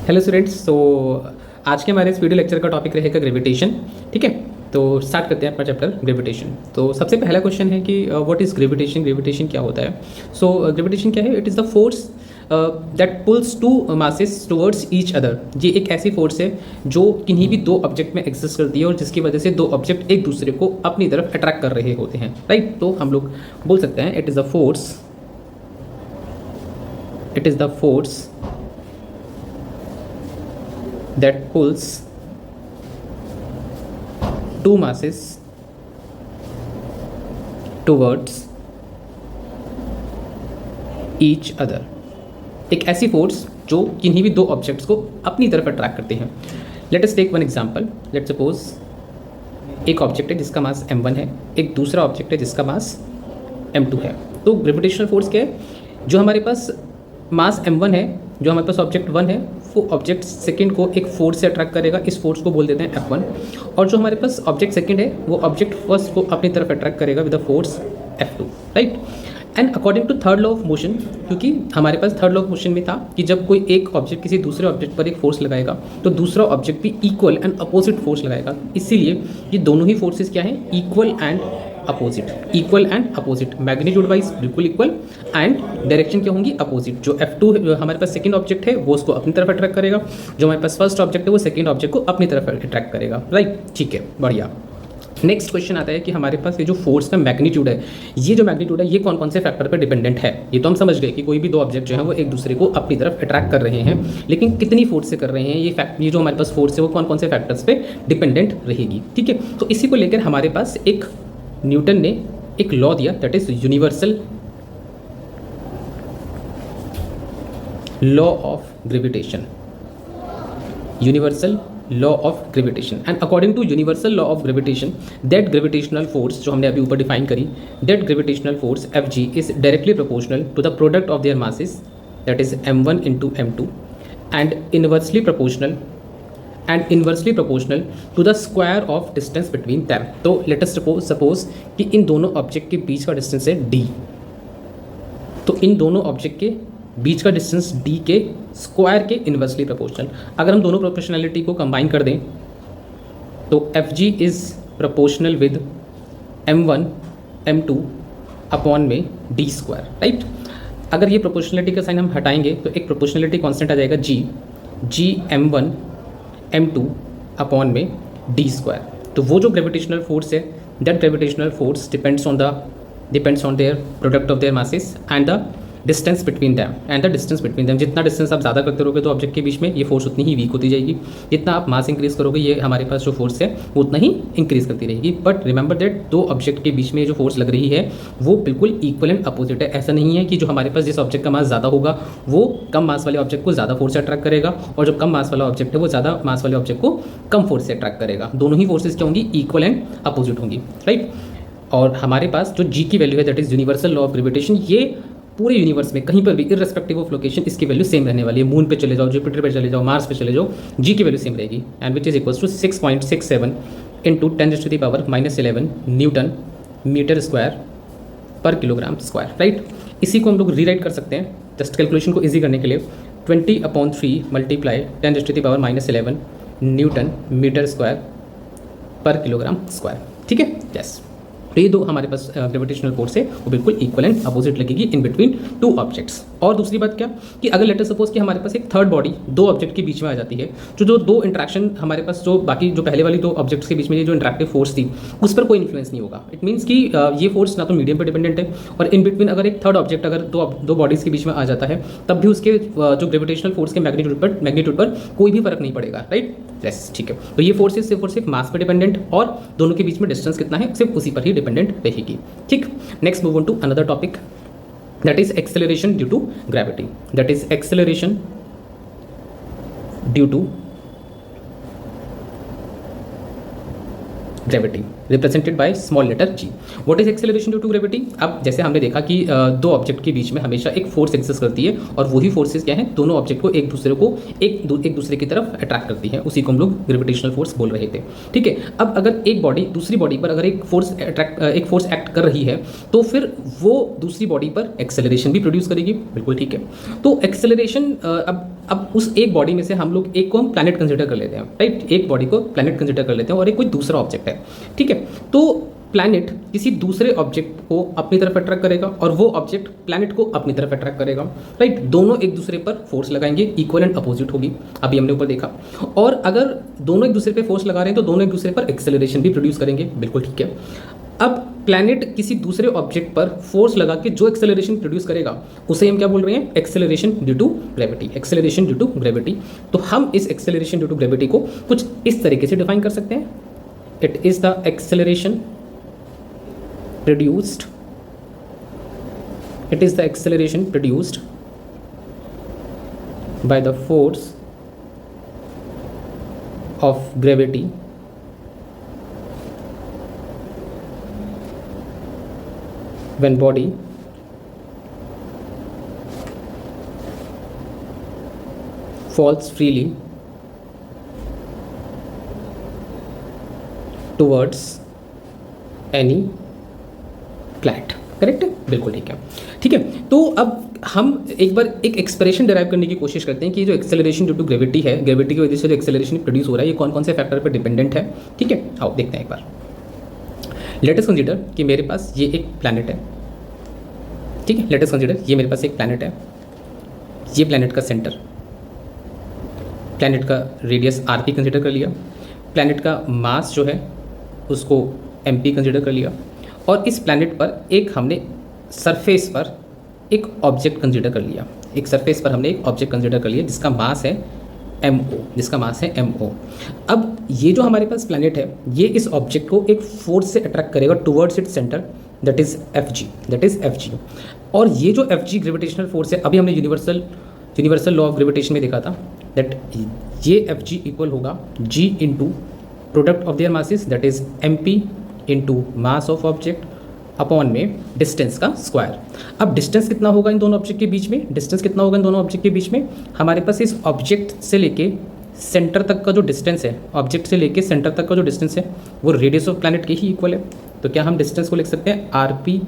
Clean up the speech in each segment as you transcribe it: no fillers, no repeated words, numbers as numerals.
Hello students. आज के हमारे इस वीडियो लेक्चर का टॉपिक रहेगा ग्रेविटेशन। ठीक है, तो स्टार्ट करते हैं अपना चैप्टर ग्रेविटेशन। तो सबसे पहला क्वेश्चन है कि व्हाट इज़ ग्रेविटेशन। ग्रेविटेशन क्या होता है? ग्रेविटेशन क्या है? It is the force that pulls two masses towards each other. ये एक ऐसी फोर्स है जो किन्हीं भी दो ऑब्जेक्ट में एग्जिस्ट करती है और जिसकी वजह से दो ऑब्जेक्ट एक दूसरे को अपनी तरफ अट्रैक्ट कर रहे होते हैं। राइट, तो हम लोग बोल सकते हैं it is the force that pulls two masses towards each other। एक ऐसी फोर्स जो किन्हीं भी दो ऑब्जेक्ट्स को अपनी तरफ अट्रैक्ट करते हैं। Let us take one example. Let suppose एक ऑब्जेक्ट है जिसका मास m1 है, एक दूसरा ऑब्जेक्ट है जिसका मास m2 है। तो ग्रेविटेशनल फोर्स क्या है? जो हमारे पास मास m1 है, जो हमारे पास ऑब्जेक्ट 1 है, वो ऑब्जेक्ट सेकंड को एक फोर्स से अट्रैक्ट करेगा। इस फोर्स को बोल देते हैं F1। और जो हमारे पास ऑब्जेक्ट सेकंड है वो ऑब्जेक्ट फर्स्ट को अपनी तरफ अट्रैक्ट करेगा with the force F2। Right, and according to third law of motion, क्योंकि हमारे पास थर्ड लॉ ऑफ मोशन में था कि जब कोई एक ऑब्जेक्ट किसी दूसरे ऑब्जेक्ट पर एक फोर्स लगाएगा तो दूसरा ऑब्जेक्ट भी इक्वल एंड अपोजिट फोर्स लगाएगा। इसीलिए ये दोनों ही फोर्सेस क्या हैं? Equal and opposite. Magnitude wise बिल्कुल इक्वल एंड डायरेक्शन क्या होंगी? अपोजिट। जो F2 जो हमारे पास सेकंड ऑब्जेक्ट है वो उसको अपनी तरफ अट्रैक्ट करेगा, जो हमारे पास फर्स्ट ऑब्जेक्ट है वो सेकंड ऑब्जेक्ट को अपनी तरफ अट्रैक्ट करेगा। राइट, ठीक है, बढ़िया। नेक्स्ट क्वेश्चन आता है कि हमारे पास ये जो फोर्स का मैग्नीट्यूड है, ये कौन कौन से फैक्टर पर डिपेंडेंट है? ये तो हम समझ गए कि कोई भी दो ऑब्जेक्ट जो है वो एक दूसरे को अपनी तरफ अट्रैक्ट कर रहे हैं, लेकिन कितनी फोर्स से कर रहे हैं ये जो हमारे पास फोर्स है वो कौन कौन से फैक्टर्स पे डिपेंडेंट रहेगी। ठीक है, तो इसी को लेकर हमारे पास एक न्यूटन ने एक लॉ दिया, that is universal law of gravitation. And according to universal law of gravitation, that gravitational force जो हमने अभी ऊपर डिफाइन करी, that gravitational force Fg is directly proportional to the product of their masses, that is m1 into m2 and inversely proportional to the square of distance between them. तो let us suppose कि इन दोनों object के बीच का distance है d, तो इन दोनों object के बीच का डिस्टेंस d के स्क्वायर के इनवर्सली प्रोपोर्शनल। अगर हम दोनों प्रोपोर्शनैलिटी को कंबाइन कर दें तो Fg is proportional with m1 m2 upon में d स्क्वायर। राइट, अगर ये प्रोपोर्शनैलिटी का साइन हम हटाएंगे तो एक प्रोपोर्शनैलिटी कांस्टेंट आ जाएगा g m1 m2 अपॉन में d स्क्वायर। तो वो जो ग्रेविटेशनल फोर्स है, that gravitational force depends on their product of their masses and the distance between them. जितना डिस्टेंस आप ज़्यादा करते रहोगे तो ऑब्जेक्ट के बीच में ये फोर्स उतनी ही वीक होती जाएगी। जितना आप मास इंक्रीज करोगे ये हमारे पास जो फोर्स है वो उतना ही इंक्रीज करती रहेगी। बट रिमेंबर दैट दो ऑब्जेक्ट के बीच में जो फोर्स लग रही है वो बिल्कुल इक्वल एंड अपोजिट है। ऐसा नहीं है कि जो हमारे पास जिस ऑब्जेक्ट का मास ज़्यादा होगा वो कम मास वाले ऑब्जेक्ट को ज़्यादा फोर्स से अट्रैक्ट करेगा, और जो कम मास वाला ऑब्जेक्ट है वो ज़्यादा मास वाले ऑब्जेक्ट को कम फोर्स से अट्रैक्ट करेगा। दोनों ही फोर्सेज क्या होंगी? इक्वल एंड अपोजिट होंगी। राइट, और हमारे पास जो जी की वैल्यू है, that is universal law of gravitation, ये पूरे यूनिवर्स में कहीं पर भी इररेस्पेक्टिव ऑफ लोकेशन इसकी वैल्यू सेम रहने वाली है। मून पे चले जाओ, जुपिटर पे चले जाओ, मार्स पे चले जाओ, जी की वैल्यू सेम रहेगी, and which is equals to 6.67 into 10⁻⁻11 newton metre square पर किलोग्राम स्क्वायर। राइट, इसी को हम लोग रीराइट कर सकते हैं जस्ट कैलकुलेशन को ईजी करने के लिए। 20/3 मल्टीप्लाई 10⁻⁻11 न्यूटन मीटर स्क्वायर पर किलोग्राम स्क्वायर। ठीक है, यस। तो ये दो हमारे पास ग्रेविटेशनल फोर्स है वो बिल्कुल इक्वल एंड अपोजिट लगेगी इन बिटवीन टू ऑब्जेक्ट्स। और दूसरी बात क्या कि अगर लेटर सपोज कि हमारे पास एक थर्ड बॉडी दो ऑब्जेक्ट के बीच में आ जाती है, जो दो इंट्रैक्शन हमारे पास जो बाकी जो पहले वाली दो ऑब्जेक्ट्स के बीच में ये जो इंट्रैक्टिव फोर्स थी उस पर कोई इन्फ्लुएंस नहीं होगा। इट मीन्स कि ये फोर्स ना तो मीडियम पर डिपेंडेंट है, और इन बिटवीन अगर एक थर्ड ऑब्जेक्ट अगर दो बॉडीज़ के बीच में आ जाता है तब भी उसके जो ग्रेविटेशनल फोर्स के मैग्नीट्यूड पर कोई भी फर्क नहीं पड़ेगा। राइट, यस, ठीक है। तो ये फोर्सेस सिर्फ और सिर्फ मास पर डिपेंडेंट, और दोनों के बीच में डिस्टेंस कितना है सिर्फ उसी पर ही डिपेंडेंट रहेगी। ठीक, next move on to another topic, that is acceleration due to gravity. Represented by small letter g. What is acceleration due to gravity? अब जैसे हमने देखा कि दो ऑब्जेक्ट के बीच में हमेशा एक फोर्स एक्सिस्ट करती है, और वही फोर्सेस क्या है? दोनों ऑब्जेक्ट को एक दूसरे की तरफ अट्रैक्ट करती है। उसी को हम लोग ग्रेविटेशनल फोर्स बोल रहे थे। ठीक है, अब अगर एक बॉडी दूसरी बॉडी पर अगर एक फोर्स एक्ट कर रही है तो फिर वो दूसरी बॉडी पर एक्सेलरेशन भी प्रोड्यूस करेगी। बिल्कुल ठीक है। तो एक्सेलरेशन अब अब उस एक बॉडी में से हम लोग एक को हम प्लैनेट कंसिडर कर लेते हैं, राइट, एक बॉडी को प्लैनेट कंसिडर कर लेते हैं और एक कोई दूसरा ऑब्जेक्ट है, ठीक है। तो प्लैनेट किसी दूसरे ऑब्जेक्ट को अपनी तरफ अट्रैक्ट करेगा और वो ऑब्जेक्ट प्लैनेट को अपनी तरफ अट्रैक्ट करेगा, राइट। दोनों एक दूसरे पर फोर्स लगाएंगे, इक्वल एंड अपोजिट होगी, अभी हमने ऊपर देखा। और अगर दोनों एक दूसरे पे फोर्स लगा रहे हैं तो दोनों एक दूसरे पर एक्सेलरेशन भी प्रोड्यूस करेंगे, बिल्कुल ठीक है। अब प्लैनेट किसी दूसरे ऑब्जेक्ट पर फोर्स लगा के जो एक्सेलरेशन प्रोड्यूस करेगा उसे हम क्या बोल रहे हैं, acceleration due to gravity, acceleration due to gravity. तो हम इस एक्सेलरेशन ड्यू टू ग्रेविटी को कुछ इस तरीके से डिफाइन कर सकते हैं, it is the acceleration produced, it is the acceleration produced by the force of gravity when body falls freely towards any flat, correct है, बिल्कुल ठीक है, ठीक है। तो अब हम एक बार एक एक्सप्रेशन डिराइव करने की कोशिश करते हैं कि जो एक्सेलरेशन ड्यू टू ग्रेविटी है, ग्रेविटी की वजह से जो एक्सेलरेशन प्रोड्यूस हो रहा है ये कौन कौन से फैक्टर पर डिपेंडेंट है, ठीक है। आओ देखते हैं एक बार। लेट अस कंसीडर कि मेरे पास ये एक प्लैनेट है, ठीक है। लेट अस कंसीडर ये मेरे पास एक प्लैनेट है, ये प्लैनेट का सेंटर, प्लैनेट का रेडियस आरपी कंसीडर कर लिया, प्लैनेट का मास जो है उसको एमपी कंसीडर कर लिया, और इस प्लैनेट पर एक हमने सरफेस पर एक ऑब्जेक्ट कंसीडर कर लिया, एक सरफेस पर हमने एक ऑब्जेक्ट कंसीडर कर लिया जिसका मास है MO, जिसका मास है MO। अब ये जो हमारे पास प्लैनेट है ये इस ऑब्जेक्ट को एक फोर्स से अट्रैक्ट करेगा towards its centre, that is FG। और ये जो FG ग्रेविटेशनल फोर्स है, अभी हमने यूनिवर्सल लॉ ऑफ ग्रेविटेशन में देखा था दैट ये FG इक्वल होगा G into product of their masses, that is MP into mass of object upon में डिस्टेंस का स्क्वायर। अब डिस्टेंस कितना होगा इन दोनों ऑब्जेक्ट के बीच में, डिस्टेंस कितना होगा इन दोनों ऑब्जेक्ट के बीच में, हमारे पास इस ऑब्जेक्ट से लेके सेंटर तक का जो डिस्टेंस है, ऑब्जेक्ट से लेके सेंटर तक का जो डिस्टेंस है वो रेडियस ऑफ प्लैनेट के ही इक्वल है। तो क्या हम डिस्टेंस को लिख सकते हैं RP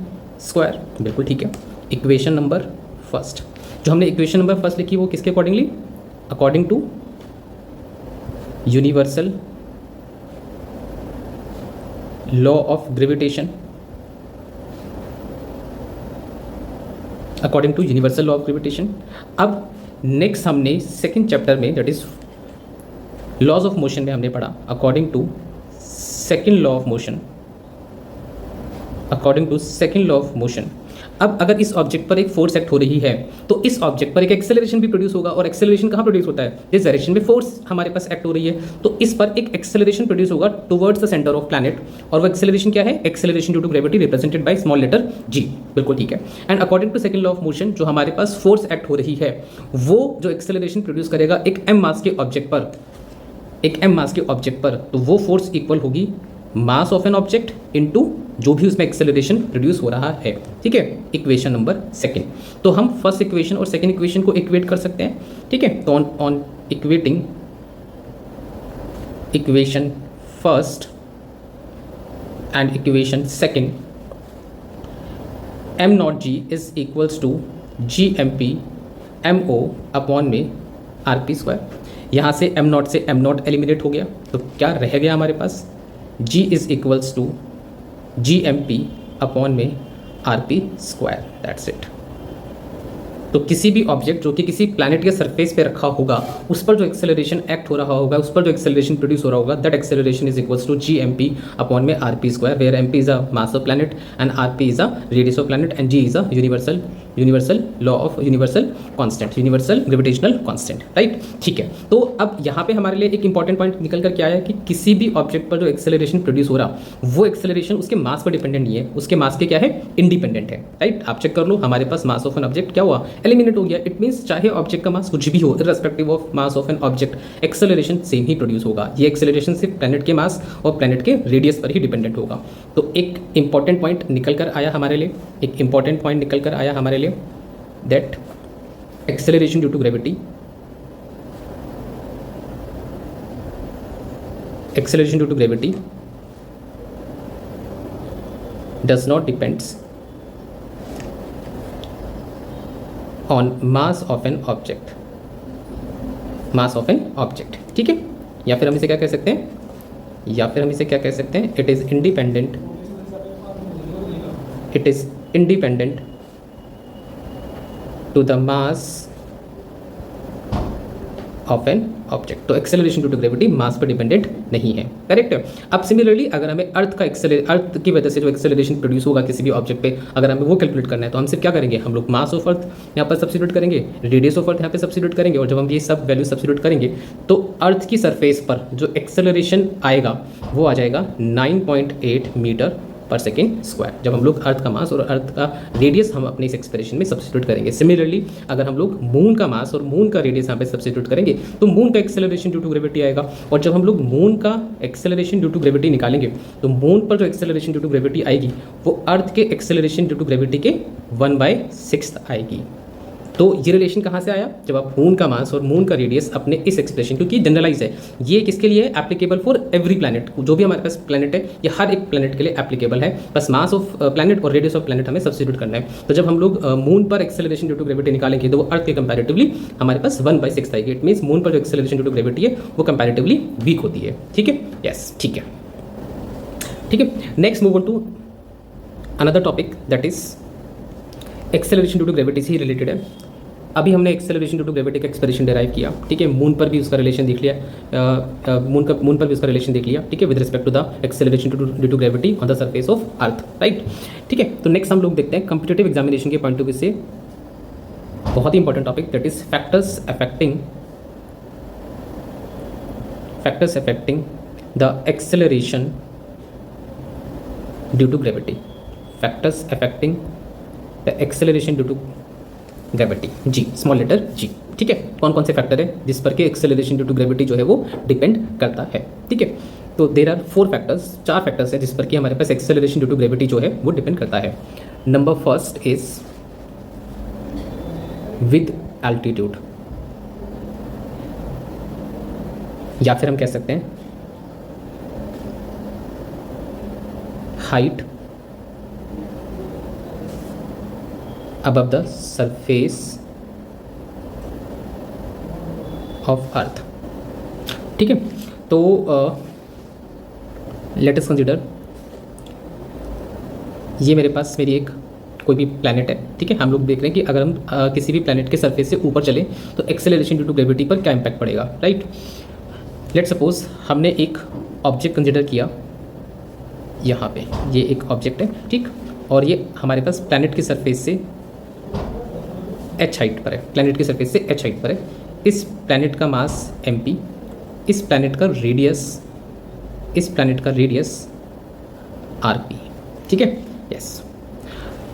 स्क्वायर, बिल्कुल ठीक है। इक्वेशन नंबर फर्स्ट, जो हमने इक्वेशन नंबर फर्स्ट लिखी वो किसके accordingly, according to universal law of gravitation, according to universal law of gravitation. अब नेक्स्ट हमने सेकंड चैप्टर में that is laws of motion में हमने पढ़ा according to second law of motion, according to second law of motion. अब अगर इस object पर एक फोर्स एक्ट हो रही है तो इस ऑब्जेक्ट पर एक एक्सेलरेशन भी प्रोड्यूस होगा, और एक्सेलरेशन कहाँ प्रोड्यूस होता है, जिस डायरेक्शन में फोर्स हमारे पास एक्ट हो रही है तो इस पर एक एक्सेलरेशन प्रोड्यूस होगा towards the centre of planet, और वो एक्सेलरेशन क्या है, acceleration due to gravity represented by small letter g, बिल्कुल ठीक है। And according to second law of motion जो हमारे पास फोर्स एक्ट हो रही है वो जो एक्सेलरेशन प्रोड्यूस करेगा एक m मास के ऑब्जेक्ट पर, एक m मास के ऑब्जेक्ट पर, तो वो फोर्स इक्वल होगी मास ऑफ एन ऑब्जेक्ट इनटू जो भी उसमें एक्सेलरेशन प्रोड्यूस हो रहा है, ठीक है। इक्वेशन नंबर सेकंड, तो हम फर्स्ट इक्वेशन और सेकंड इक्वेशन को इक्वेट कर सकते हैं, ठीक है। तो on equating equation first and equation second, m0g is equals to GMP MO upon में RP स्क्वायर। यहाँ से m0 से m0 एलिमिनेट हो गया, तो क्या रह गया हमारे पास, G is equals to GMP upon में RP स्क्वायर, दैट्स इट। तो किसी भी ऑब्जेक्ट जो कि किसी प्लैनेट के सरफेस पे रखा होगा उस पर जो एक्सेलरेशन एक्ट हो रहा होगा, उस पर जो एक्सेलरेशन प्रोड्यूस हो रहा होगा, that acceleration is equals to GMP upon में RP square, where MP is a mass of planet and RP is a radius of planet and G is a universal law of universal constant, universal gravitational constant, right, ठीक है। तो अब यहाँ पे हमारे लिए एक इंपॉर्टेंट पॉइंट निकल कर क्या आया कि किसी भी ऑब्जेक्ट पर जो एक्सेलरेशन प्रोड्यूस हो रहा वो एक्सेलरेशन उसके मास पर डिपेंडेंट नहीं है, उसके मास के क्या है, इंडिपेंडेंट है, राइट। आप चेक कर लो, हमारे पास मास ऑफ एन ऑब्जेक्ट क्या हुआ, एलिमिनेट हो गया। इट मींस चाहे ऑब्जेक्ट का मास कुछ भी हो, irrespective of mass of an object acceleration same he produce होगा। ये एक्सेलरेशन सिर्फ प्लैनेट के मास और प्लैनेट के रेडियस पर ही डिपेंडेंट होगा। तो एक इंपॉर्टेंट पॉइंट निकल कर आया हमारे लिए, एक इंपॉर्टेंट पॉइंट निकल कर आया हमारे लिए, that acceleration due to gravity, acceleration due to gravity does not depends on mass of an object, mass of an object, ठीक है। या फिर हम इसे क्या कह सकते हैं, it is independent to the mass of an object. तो acceleration due to gravity mass पर डिपेंडेंट नहीं है, करेक्ट है। अब सिमिलरली अगर हमें अर्थ की वजह से जो एक्सेलरेशन प्रोड्यूस होगा किसी भी ऑब्जेक्ट पे, अगर हमें वो कैलकुलेट करना है तो हम सिर्फ क्या करेंगे, हम लोग मास ऑफ अर्थ यहाँ पर सब्स्टिट्यूट करेंगे, रेडियस ऑफ अर्थ यहाँ पे सब्स्टिट्यूट करेंगे, और जब हम ये सब वैल्यू सब्स्टिट्यूट करेंगे तो अर्थ की सरफेस पर जो एक्सेलरेशन आएगा वो आ जाएगा 9.8 मीटर पर सेकेंड स्क्वायर। जब हम लोग अर्थ का मास और अर्थ का रेडियस हम अपने इस एक्सप्रेशन में सब्स्टिट्यूट करेंगे। सिमिलरली अगर हम लोग मून का मास और मून का रेडियस यहाँ पे सब्स्टिट्यूट करेंगे तो मून का एक्सेलरेशन ड्यू टू ग्रेविटी आएगा, और जब हम लोग मून का एक्सेलरेशन ड्यू टू ग्रेविटी निकालेंगे तो मून पर जो एक्सेलरेशन ड्यू टू ग्रेविटी आएगी वो अर्थ के एक्सेलरेशन ड्यू टू ग्रेविटी के 1/6 आएगी। तो ये रिलेशन कहाँ से आया, जब आप मून का मास और मून का रेडियस अपने इस एक्सप्रेशन, क्योंकि जनरलाइज है ये, किसके लिए है, एप्लीकेबल फॉर एवरी प्लैनेट, जो भी हमारे पास प्लैनेट है ये हर एक प्लैनेट के लिए एप्लीकेबल है, बस मास ऑफ प्लैनेट और रेडियस ऑफ प्लैनेट हमें सब्स्टिट्यूट करना है। तो जब हम लोग मून पर एक्सेलरेशन ड्यू टू ग्रेविटी निकालेंगे तो वो अर्थ के कंपैरेटिवली हमारे पास 1/6 आएगी। इट मीन्स मून पर जो एक्सेलरेशन ड्यू टू ग्रेविटी है वो कंपैरेटिवली वीक होती है, ठीक है, यस, ठीक है। Next move on to another topic that is acceleration due to gravity से ही रिलेटेड है। अभी हमने एक्सेलरेशन ड्यू टू ग्रेविटी का एक्सप्रेशन डेराइव किया, ठीक है, मून पर भी उसका रिलेशन देख लिया, मून पर भी उसका रिलेशन देख लिया, ठीक है, with respect to the acceleration due to gravity on the surface of earth, right, ठीक है। तो नेक्स्ट हम लोग देखते हैं कॉम्पिटिटिव एग्जामिनेशन के पॉइंट ऑफ व्यू से बहुत ही important topic that is factors affecting the acceleration due to gravity, factors affecting the acceleration due to gravity, g, small letter g, ठीक है। कौन कौन से फैक्टर है जिस पर के एक्सेलरेशन ड्यू टू ग्रेविटी जो है वो डिपेंड करता है, ठीक है। तो देयर आर 4 फैक्टर्स, 4 फैक्टर्स है जिस पर कि हमारे पास एक्सेलरेशन ड्यू टू ग्रेविटी जो है वो डिपेंड करता है। Number first is with altitude, या फिर हम कह सकते हैं height above the surface of earth, ठीक है। तो लेट अस कंसीडर, ये मेरे पास मेरी एक कोई भी प्लैनेट है, ठीक है। हम लोग देख रहे हैं कि अगर हम किसी भी प्लैनेट के सरफेस से ऊपर चले तो एक्सेलरेशन ड्यू टू ग्रेविटी पर क्या इम्पैक्ट पड़ेगा, राइट। लेट सपोज हमने एक ऑब्जेक्ट कंसीडर किया, यहाँ पे ये एक ऑब्जेक्ट है, ठीक, और ये हमारे पास प्लैनेट की सरफेस से h हाइट पर है, प्लैनेट की सरफेस से h हाइट पर है। इस प्लैनेट का मास mp, इस प्लैनेट का रेडियस rp, ठीक है, यस।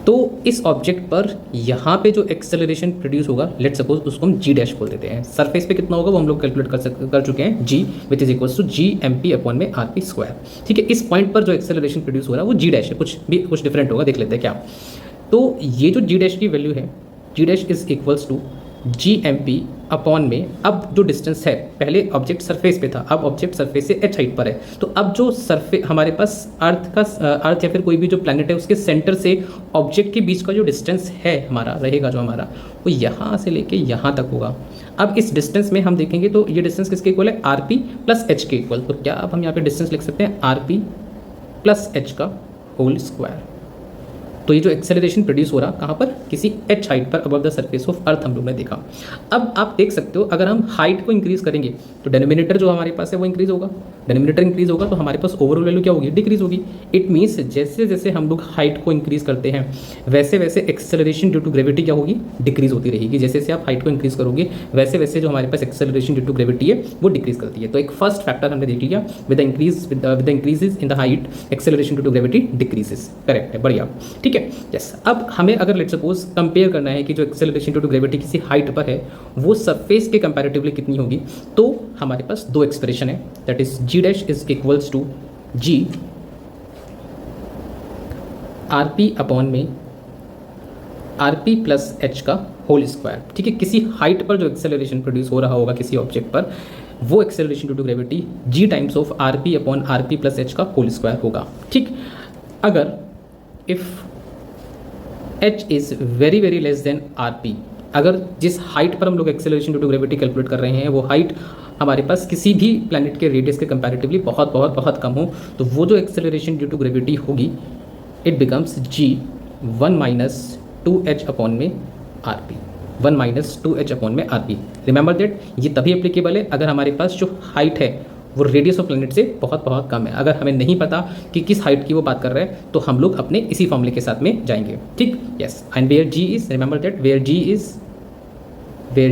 तो इस ऑब्जेक्ट पर यहाँ पे जो एक्सेलरेशन प्रोड्यूस होगा, लेट सपोज उसको हम g डैश बोल देते हैं। सरफेस पे कितना होगा वो हम लोग कैलकुलेट कर चुके हैं, g which is equals to g/rp², ठीक है। इस पॉइंट पर जो एक्सेलरेशन प्रोड्यूस हो रहा है वो g डैश है, कुछ डिफरेंट होगा, देख लेते हैं क्या। तो ये जो g डैश की वैल्यू है, g dash is equals to gmp/, में अब जो डिस्टेंस है, पहले ऑब्जेक्ट सरफेस पे था, अब ऑब्जेक्ट सरफेस से h हाइट पर है, तो अब जो सरफेस हमारे पास अर्थ या फिर कोई भी जो प्लैनेट है उसके सेंटर से ऑब्जेक्ट के बीच का जो डिस्टेंस है हमारा रहेगा, जो हमारा वो यहाँ से लेके यहाँ तक होगा। अब इस डिस्टेंस में हम देखेंगे तो ये डिस्टेंस किसके इक्वल है, rp + h के इक्वल। तो क्या अब हम यहाँ पे डिस्टेंस लिख सकते हैं rp + h का होल स्क्वायर। तो ये जो एक्सेलरेशन प्रोड्यूस हो रहा कहाँ पर, किसी h हाइट पर अबव द सरफेस ऑफ अर्थ हम लोग ने देखा। अब आप देख सकते हो अगर हम हाइट को इंक्रीज करेंगे तो डेनोमिनेटर जो हमारे पास है वो इंक्रीज होगा, डेनोमिनेटर इंक्रीज होगा तो हमारे पास ओवरऑल वैल्यू क्या होगी, डिक्रीज होगी। इट मीन्स जैसे जैसे हम लोग हाइट को इंक्रीज करते हैं वैसे वैसे एक्सेलरेशन ड्यू टू ग्रेविटी क्या होगी, डिक्रीज होती रहेगी। जैसे जैसे आप हाइट को इंक्रीज करोगे वैसे वैसे जो हमारे पास एक्सेलरेशन ड्यू टू ग्रेविटी है वो डिक्रीज करती है। तो एक फर्स्ट फैक्टर हमने देख लिया, with the increases in the height acceleration due to gravity decreases, correct है, बढ़िया, ठीक है, यस। अब हमें अगर लेट सपोज कंपेयर करना है कि जो एक्सेलरेशन ड्यू टू ग्रेविटी किसी हाइट पर है वो सरफेस के कंपैरेटिवली कितनी होगी, तो हमारे पास 2 एक्सप्रेशन है, that is g dash is equals to g rp + h का होल स्क्वायर, ठीक है। किसी हाइट पर जो एक्सेलरेशन प्रोड्यूस हो रहा होगा किसी ऑब्जेक्ट पर, वो acceleration due to gravity g times of rp + h का होल स्क्वायर होगा, ठीक। अगर if h is very very less than rp, अगर जिस हाइट पर हम लोग acceleration due to gravity calculate कर रहे हैं वो हाइट हमारे पास किसी भी प्लैनेट के रेडियस के कंपैरेटिवली बहुत बहुत बहुत कम हो, तो वो जो एक्सेलरेशन ड्यू टू ग्रेविटी होगी it becomes g 1 minus 2h upon में R P, 1 minus 2h upon में आर पी। रिमेंबर दैट ये तभी एप्लीकेबल है अगर हमारे पास जो हाइट है वो रेडियस ऑफ प्लैनेट से बहुत बहुत कम है। अगर हमें नहीं पता कि किस हाइट की वो बात कर रहे हैं तो हम लोग अपने इसी फॉर्मूले के साथ में जाएंगे, ठीक। Yes, and where g is, remember that where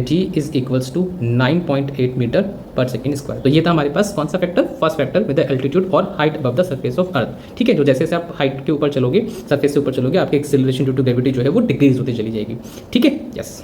g is equals to 9.8 meter per second square. तो ये था हमारे पास कौन सा factor, first factor with the altitude और height above the surface of earth, ठीक है। जो जैसे जैसे आप हाइट के ऊपर चलोगे, सरफेस से ऊपर चलोगे, आपकी एक्सेलरेशन ड्यू टू ग्रेविटी जो है वो डिक्रीज होती चली जाएगी, ठीक है। यस,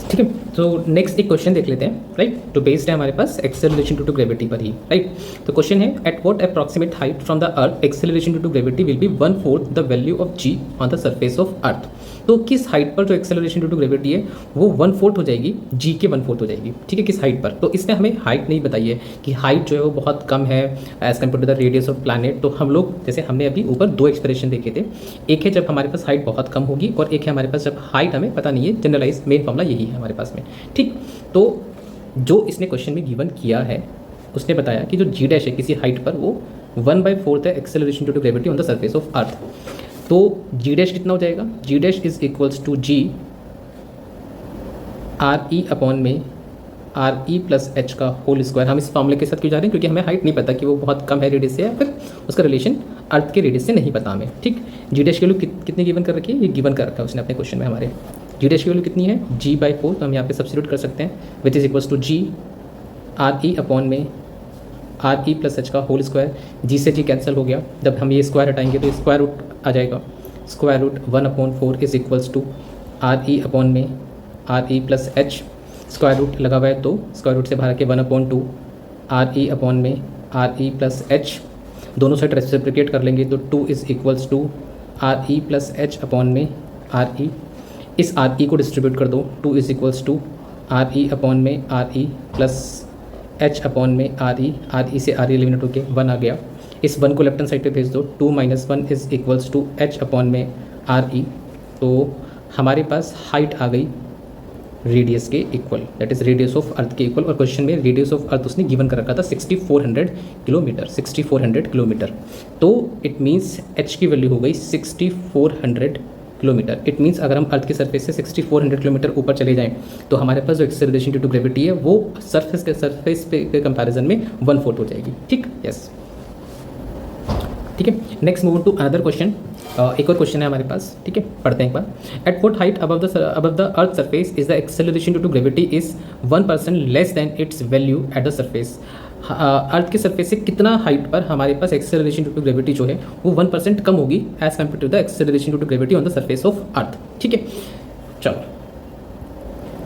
ठीक है। तो नेक्स्ट एक क्वेश्चन देख लेते हैं, राइट। तो बेस्ड है हमारे पास एक्सेलरेशन ड्यू टू ग्रेविटी पर ही, राइट। तो क्वेश्चन है at what approximate height from the earth acceleration due to gravity will be 1/4 the value of G on the surface of earth. तो किस हाइट पर जो एक्सेलरेशन ड्यू टू ग्रेविटी है वो 1/4 हो जाएगी, जी के 1/4 हो जाएगी, ठीक है, किस हाइट पर। तो इसने हमें हाइट नहीं बताई है कि हाइट जो है वो बहुत कम है as compare to the radius of planet. तो हम लोग जैसे हमने अभी ऊपर दो एक्सप्रेशन देखे थे, एक है जब हमारे पास हाइट बहुत कम होगी और एक है हमारे पास जब हाइट हमें पता नहीं है। जनरलाइज मेन फॉर्मूला यही है हमारे पास में, ठीक। तो जो इसने क्वेश्चन में गिवन किया है उसने बताया कि जो जी डैश है किसी हाइट पर वो 1/4 है acceleration due to gravity on the surface of earth. तो जी डैश कितना हो जाएगा, g dash is equals to ji R E upon में आर ई प्लस एच का होल स्क्वायर। हम इस फॉर्मूले के साथ क्यों जा रहे हैं, क्योंकि हमें हाइट नहीं पता कि वो बहुत कम है रेडियस से या फिर उसका रिलेशन अर्थ के रेडियस से नहीं पता हमें, ठीक। जी डैश की वैल्यू कितनी गिवन कर रखी है, ये गिवन कर रखा है उसने अपने क्वेश्चन में हमारे। जी डैश की वैल्यू कितनी है, g/4, तो हम यहाँ पे सब्स्टिट्यूट कर सकते हैं, which is equals to ji R E upon में आर ई प्लस एच का होल स्क्वायर। जी से जी कैंसिल हो गया, जब हम ये स्क्वायर हटाएंगे तो स्क्वायर रूट आ जाएगा, square root 1/4 is equals to R E upon में R E plus H. Square root लगा हुआ है तो स्क्वायर रूट से बाहर के 1/2 आर ई अपॉन में आर ई प्लस एच। दोनों साइड रेसिप्रोकेट कर लेंगे तो 2 is equals to R E plus H upon में आर ई। इस आर ई को डिस्ट्रीब्यूट कर दो, 2 is equals to R E upon में R E plus H upon में आर ई से आर ई एलिमिनेट होकर 1 आ गया। इस 1 को लेफ्ट हैंड साइड पे भेज दो, 2 - 1 is equals to H upon में आर ई। तो हमारे पास हाइट आ गई रेडियस के equal, that is radius of earth के इक्वल। और क्वेश्चन में रेडियस ऑफ अर्थ उसने गिवन कर रखा था 6400 किलोमीटर, 6400 किलोमीटर। तो इट मीन्स एच की वैल्यू हो गई 6400 किलोमीटर। इट मीन्स अगर हम अर्थ के सरफेस से 6400 किलोमीटर ऊपर चले जाएं तो हमारे पास जो एक्सेलरेशन ड्यू टू ग्रेविटी है वो सरफेस पे के कंपैरिजन में 1/4 हो जाएगी, ठीक। यस, ठीक है। Next move to another question. एक और क्वेश्चन है हमारे पास, ठीक है, पढ़ते हैं एक बार। At what height above the earth surface is the acceleration due to gravity is 1% less than its value at the surface. Earth के सरफेस से कितना हाइट पर हमारे पास एक्सेलरेशन ड्यू टू ग्रेविटी जो है वो 1% कम होगी as compare to the acceleration due to gravity on the surface of earth, ठीक है। चलो,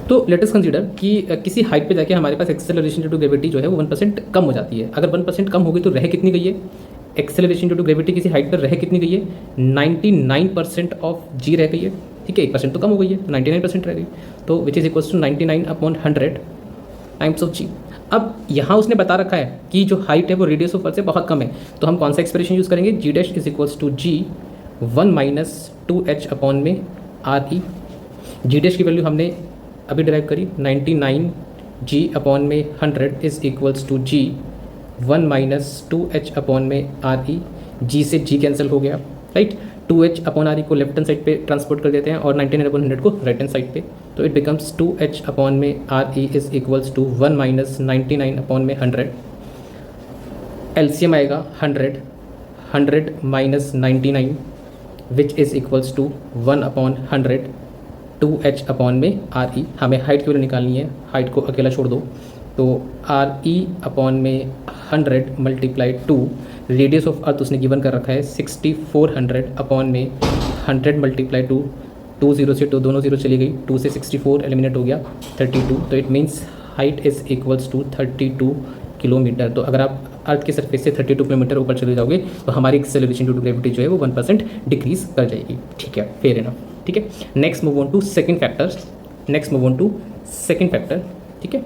तो लेट अस कंसीडर कि किसी हाइट पे जाके हमारे पास एक्सेलरेशन ड्यू टू ग्रेविटी जो है वो 1% कम हो जाती है। अगर 1% कम होगी तो रह कितनी गई है, एक्सेलरेशन ड्यू टू ग्रेविटी किसी हाइट पर रह कितनी गई है, 99% ऑफ जी रह गई है, ठीक है। 1% तो कम हो गई है तो 99% रह गई, तो which is equals to 99/100 times of G. अब यहाँ उसने बता रखा है कि जो हाइट है वो रेडियस ऑफ अर्थ से बहुत कम है, तो हम कौन सा एक्सप्रेशन यूज़ करेंगे, G dash is equals to G 1 - 2h upon में आर ई। जी डैश की वैल्यू हमने अभी डिराइव करी, 99 जी अपॉन में 100 is equals to G 1 - 2h upon में आर ई। जी से जी कैंसिल हो गया, right. 2h upon are E को लेफ्ट हैंड साइड पे ट्रांसपोर्ट कर देते हैं और 99/100 को राइट हैंड साइड पे, तो इट बिकम्स 2h अपॉन में R E is equals to 1 - 99 upon में 100। एलसीएम आएगा 100 - 99 which is equals to 1/100 2h upon में आर ई। हमें हाइट की वैल्यू निकालनी है, हाइट को अकेला छोड़ दो, तो आर ई अपॉन में 100 × 2। रेडियस ऑफ अर्थ उसने गिवन कर रखा है 6400 अपॉन में 100 × 2। 2 0 से 2 दोनों 0 चली गई, 2 से 64 एलिमिनेट हो गया 32। तो it means height is equals to 32 kilometre. तो अगर आप अर्थ के सरफेस से 32 किलोमीटर ऊपर चले जाओगे तो हमारी एक्सेलरेशन ड्यू टू ग्रेविटी जो है वो 1% डिक्रीज कर जाएगी, ठीक है, फेयर इनफ, ठीक है। Next move on to second factor, ठीक है,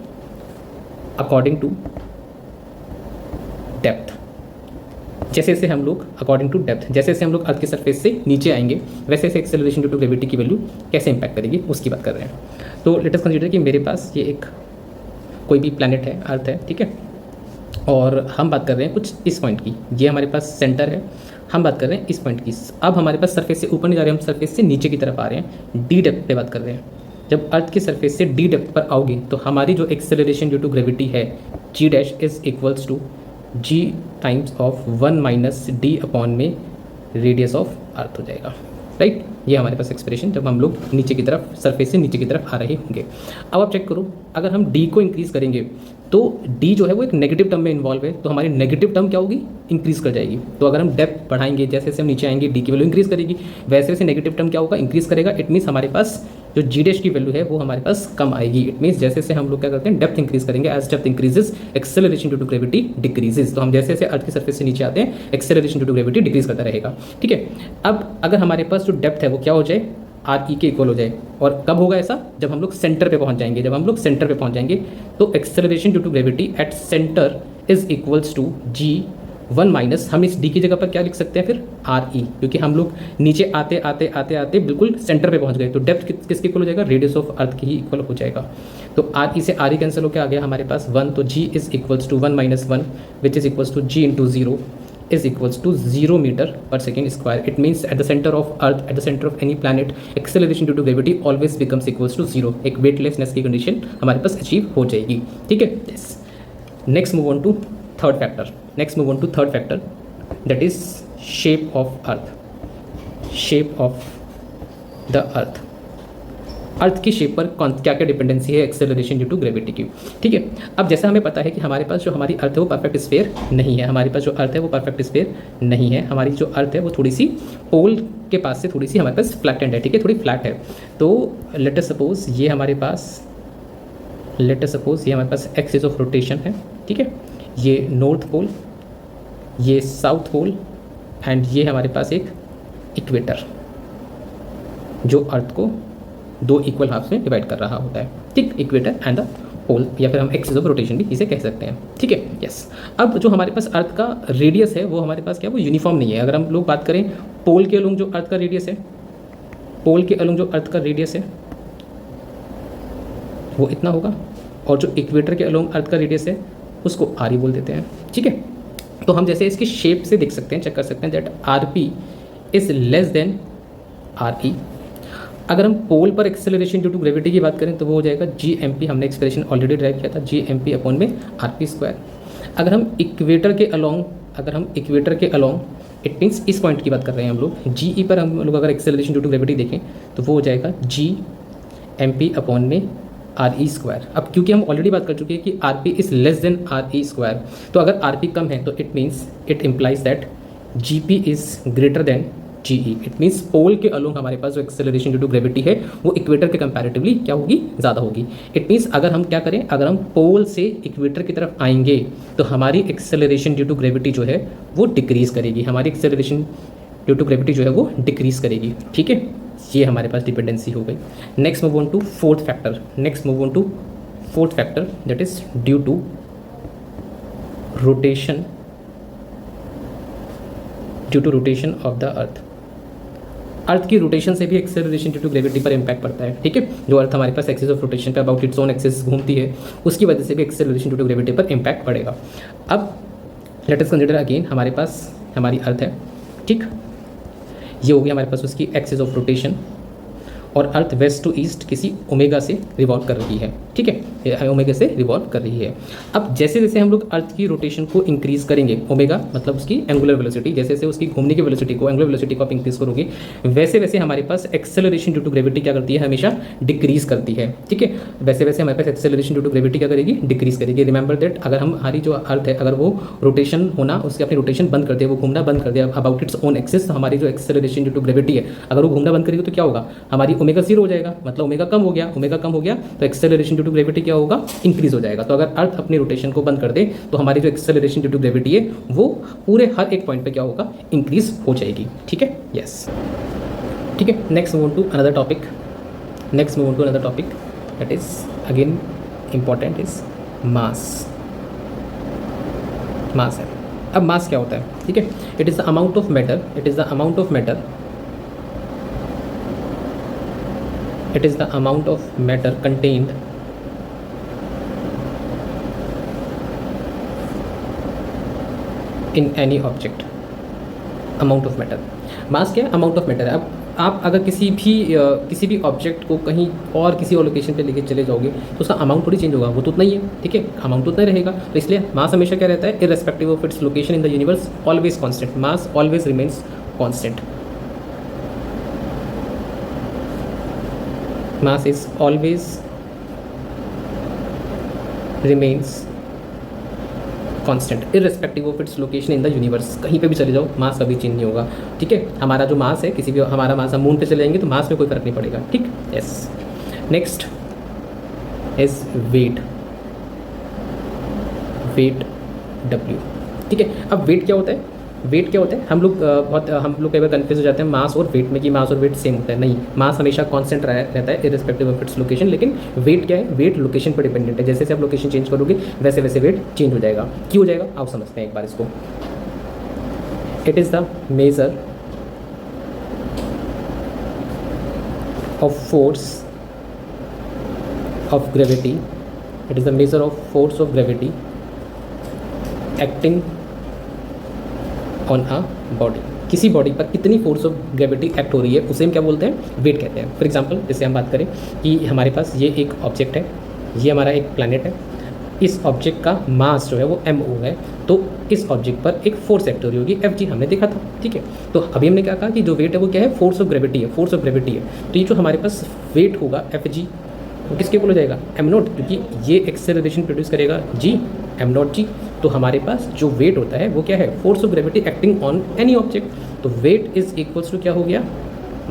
अकॉर्डिंग टू डेप्थ। जैसे जैसे हम लोग अकॉर्डिंग टू डेप्थ, जैसे जैसे हम लोग अर्थ की सरफेस से नीचे आएंगे वैसे वैसे एक्सेलरेशन ड्यू टू ग्रेविटी की वैल्यू कैसे इंपैक्ट करेगी उसकी बात कर रहे हैं। तो लेट अस कंसीडर कि मेरे पास ये एक कोई भी प्लैनेट है, अर्थ है, ठीक है, और हम बात कर रहे हैं कुछ इस पॉइंट की, ये हमारे पास सेंटर है, हम बात कर रहे हैं इस पॉइंट की। अब हमारे पास सरफेस से ऊपर नहीं जा रहे, हम सरफेस से नीचे की तरफ आ रहे हैं, डी डेप्थ पे बात कर रहे हैं। जब अर्थ की सरफेस से डी डेप्थ पर आओगे तो हमारी जो एक्सेलरेशन ड्यू टू ग्रेविटी है G dash is equals to G times of 1 minus D upon में रेडियस ऑफ अर्थ हो जाएगा, राइट। ये हमारे पास एक्सप्रेशन जब हम लोग नीचे की तरफ, सरफेस से नीचे की तरफ आ रहे होंगे। अब आप चेक करो, अगर हम डी को इंक्रीज़ करेंगे तो डी जो है वो एक नेगेटिव टर्म में इन्वॉल्व है, तो हमारी नेगेटिव टर्म क्या होगी, इंक्रीज़ कर जाएगी। तो अगर हम डेप्थ बढ़ाएंगे, जैसे जैसे हम नीचे आएंगे डी की वैल्यू इंक्रीज़ करेगी, वैसे वैसे नेगेटिव टर्म क्या होगा, इंक्रीज़ करेगा। इट मीन्स हमारे पास जो जी डैश की वैल्यू है वो हमारे पास कम आएगी। इट मीन्स जैसे जैसे हम लोग क्या करते हैं, डेप्थ इंक्रीज़ करेंगे, as depth increases acceleration due to gravity decreases. तो हम जैसे जैसे अर्थ की सरफेस से नीचे आते हैं acceleration due to gravity decrease करता रहेगा, ठीक है। अब अगर हमारे पास जो डेप्थ है वो क्या हो जाए, आर ई के इक्वल हो जाए। और कब होगा ऐसा, जब हम लोग सेंटर पे पहुंच जाएंगे। जब हम लोग सेंटर पे पहुंच जाएंगे तो acceleration due to gravity at centre is equals to G 1 minus, हम इस डी की जगह पर क्या लिख सकते हैं फिर, आर ई, क्योंकि हम लोग नीचे आते आते आते आते बिल्कुल सेंटर पे पहुंच गए। तो डेप्थ किसके इक्वल हो जाएगा, रेडियस ऑफ अर्थ की ही इक्वल हो जाएगा। तो आर ई से आर ई कैंसिल होकर आ गया हमारे पास 1, तो G is equals to 1 minus 1 which is equals to G into 0 is equals to 0 meter per second square. It means at the center of earth, at the center of any planet, acceleration due to gravity always becomes equals to 0. एक weightlessness की condition हमारे पास achieve हो जाएगी, ठीक है। yes. Next move on to third factor. Next move on to third factor, that is shape of earth. Shape of the earth. अर्थ की shape पर क्या क्या डिपेंडेंसी है एक्सेलरेशन ड्यू टू ग्रेविटी की, ठीक है। अब जैसा हमें पता है कि हमारे पास जो हमारी अर्थ है वो परफेक्ट स्फीयर नहीं है, हमारे पास जो अर्थ है वो परफेक्ट स्फीयर नहीं है, हमारी जो अर्थ है वो थोड़ी सी पोल के पास से थोड़ी सी हमारे पास फ्लैटेंड है, ठीक है, थोड़ी फ्लैट है। तो लेट अस सपोज ये हमारे पास एक्सिस ऑफ रोटेशन है, ठीक है, ये नॉर्थ पोल, ये साउथ पोल एंड ये हमारे पास एक इक्वेटर जो अर्थ को 2 इक्वल हाफ्स में डिवाइड कर रहा होता है, ठीक, इक्वेटर एंड द पोल, या फिर हम एक्सिस ऑफ रोटेशन भी इसे कह सकते हैं, ठीक है, यस। अब जो हमारे पास अर्थ का रेडियस है वो हमारे पास क्या है, वो यूनिफॉर्म नहीं है। अगर हम लोग बात करें पोल के अलोंग जो अर्थ का रेडियस है, पोल के अलोंग जो अर्थ का रेडियस है वो इतना होगा, और जो इक्वेटर के अलोंग अर्थ का रेडियस है उसको आर ई बोल देते हैं, ठीक है। तो हम जैसे इसकी शेप से देख सकते हैं, चेक कर सकते हैं that are P is less than R ई। अगर हम पोल पर एक्सेलरेशन ड्यू टू ग्रेविटी की बात करें तो वो हो जाएगा जी एम पी, हमने एक्सप्रेशन ऑलरेडी ड्राइव किया था, जी एम पी अपॉन में आर पी स्क्वायर। अगर हम इक्वेटर के अलोंग इट मीन्स इस पॉइंट की बात कर रहे हैं हम लोग, जी ई पर हम लोग अगर एक्सेलरेशन ड्यू टू ग्रेविटी देखें तो वो हो जाएगा जी एम पी अपॉन में आर ई स्क्वायर। अब क्योंकि हम ऑलरेडी बात कर चुके हैं कि R P is less than R E square, तो अगर आर पी कम है तो it means it implies that G P is greater than G E. It means pole के अलोंग हमारे पास जो एक्सेलरेशन ड्यू टू ग्रेविटी है वो इक्वेटर के कंपैरेटिवली क्या होगी, ज़्यादा होगी। इट मीन्स अगर हम क्या करें, अगर हम पोल से इक्वेटर की तरफ आएंगे तो हमारी एक्सेलरेशन ड्यू टू ग्रेविटी जो है वो डिक्रीज करेगी, हमारी एक्सेलरेशन ड्यू टू ग्रेविटी जो है वो डिक्रीज करेगी, ठीक है। ये हमारे पास डिपेंडेंसी हो गई। Next move on to fourth factor, that is due to rotation of the earth. Earth की रोटेशन से भी एक्सेलरेशन ड्यू टू ग्रेविटी पर इंपैक्ट पड़ता है, ठीक है। जो अर्थ हमारे पास एक्सिस ऑफ रोटेशन पे अबाउट इट्स ओन एक्सिस घूमती है उसकी वजह से भी एक्सेलरेशन ड्यू टू ग्रेविटी पर इंपैक्ट पड़ेगा। अब लेट अस कंसीडर अगेन हमारे पास हमारी अर्थ है, ठीक, ये होगी हमारे पास उसकी एक्सिस ऑफ रोटेशन, और अर्थ वेस्ट टू ईस्ट किसी ओमेगा से रिवॉल्व कर रही है, ठीक है, ओमेगा से रिवॉल्व कर रही है। अब जैसे जैसे हम लोग अर्थ की रोटेशन को इंक्रीज करेंगे, ओमेगा मतलब उसकी एंगुलर वेलोसिटी, जैसे जैसे उसकी घूमने की वेलोसिटी को, एंगुलर वेलोसिटी को आप इंक्रीज करोगे वैसे वैसे हमारे पास एक्सेलरेशन ड्यू टू ग्रेविटी क्या करती है, हमेशा डिक्रीज करती है, ठीक है। वैसे वैसे हमारे पास एक्सेलरेशन ड्यू टू ग्रेविटी क्या करेगी, डिक्रीज करेगी। रिमेंबर दैट अगर हमारी जो अर्थ है अगर वो रोटेशन होना, उसकी अपनी रोटेशन बंद कर दे, वो घूमना बंद कर दे अबाउट इट्स ओन एक्सिस, तो हमारी जो एक्सेलरेशन ड्यू टू ग्रेविटी है अगर वो घूमना बंद करेगी तो क्या होगा, हमारी ओमेगा 0 हो जाएगा, मतलब ओमेगा कम हो गया तो एक्सेलरेशन ड्यू टू ग्रेविटी क्या होगा, इंक्रीज हो जाएगा। तो अगर अर्थ अपनी रोटेशन को बंद कर दे तो हमारी जो एक्सेलरेशन ड्यू टू ग्रेविटी है वो पूरे हर एक पॉइंट पे क्या होगा, इंक्रीज हो जाएगी, ठीक है, यस, ठीक है। Next move on to another topic that is again important is mass है। अब मास क्या होता है, ठीक है, it is the amount of matter, it is the amount of matter, it is the amount of matter contained in any object. Amount of matter, mass क्या है, amount of matter है। अब आप अगर किसी भी ऑब्जेक्ट को कहीं और किसी और लोकेशन पे लेके चले जाओगे तो उसका अमाउंट थोड़ी चेंज होगा, वो तो उतना ही है, ठीक है, अमाउंट तो उतना ही रहेगा। तो इसलिए मास हमेशा क्या रहता है, irrespective of its location in the universe always constant, mass always remains constant, mass is always remains constant irrespective of its location in the universe. कहीं पे भी चले जाओ मास कभी चेंज नहीं होगा, ठीक है। हमारा जो मास है, किसी भी हमारा मास हम मून पे चले जाएंगे तो मास में कोई फर्क नहीं पड़ेगा, ठीक। Yes, next is weight, weight W, ठीक है। अब वेट क्या होता है, वेट क्या होता है, हम लोग कई बार कन्फ्यूज हो जाते हैं मास और वेट में कि मास और वेट सेम होता है। नहीं, मास हमेशा कांस्टेंट रहता है इररिस्पेक्टिव ऑफ इट्स लोकेशन, लेकिन वेट क्या है, वेट लोकेशन पर डिपेंडेंट है। जैसे जैसे आप लोकेशन चेंज करोगे वैसे वैसे वेट चेंज हो जाएगा। क्यों हो जाएगा आप समझते हैं एक बार इसको। It is the measure of force of gravity, it is the measure of force of gravity acting on a body. किसी बॉडी पर कितनी फोर्स ऑफ ग्रेविटी एक्ट हो रही है उसे हम क्या बोलते हैं, वेट कहते हैं। फॉर एग्जांपल जैसे हम बात करें कि हमारे पास ये एक ऑब्जेक्ट है, ये हमारा एक प्लैनेट है, इस ऑब्जेक्ट का मास जो है वो MO है, तो इस ऑब्जेक्ट पर एक फोर्स एक्ट हो रही होगी FG, हमने देखा था, ठीक है। तो अभी हमने क्या कहा कि जो वेट है वो क्या है, फोर्स ऑफ ग्रेविटी है, फोर्स ऑफ ग्रेविटी है। तो ये जो हमारे पास वेट होगा FG, वो किसके इक्वल हो जाएगा, m0, क्योंकि ये एक्सेलरेशन प्रोड्यूस करेगा G, m0G। तो हमारे पास जो वेट होता है वो क्या है, force of gravity acting on any object. तो वेट इज इक्वल्स टू क्या हो गया,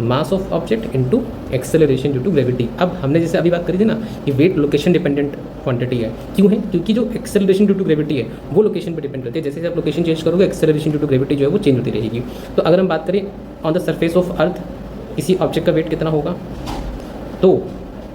mass of object into acceleration due to gravity. अब हमने जैसे अभी बात करी थी ना कि वेट लोकेशन डिपेंडेंट क्वांटिटी है। क्यों है, क्योंकि जो एक्सेलरेशन ड्यू टू ग्रेविटी है वो लोकेशन पर डिपेंड करती है। जैसे जैसे आप लोकेशन चेंज करोगे एक्सेलरेशन ड्यू टू ग्रेविटी जो है वो चेंज होती रहेगी। तो अगर हम बात करें on the surface of earth किसी ऑब्जेक्ट का वेट कितना होगा, तो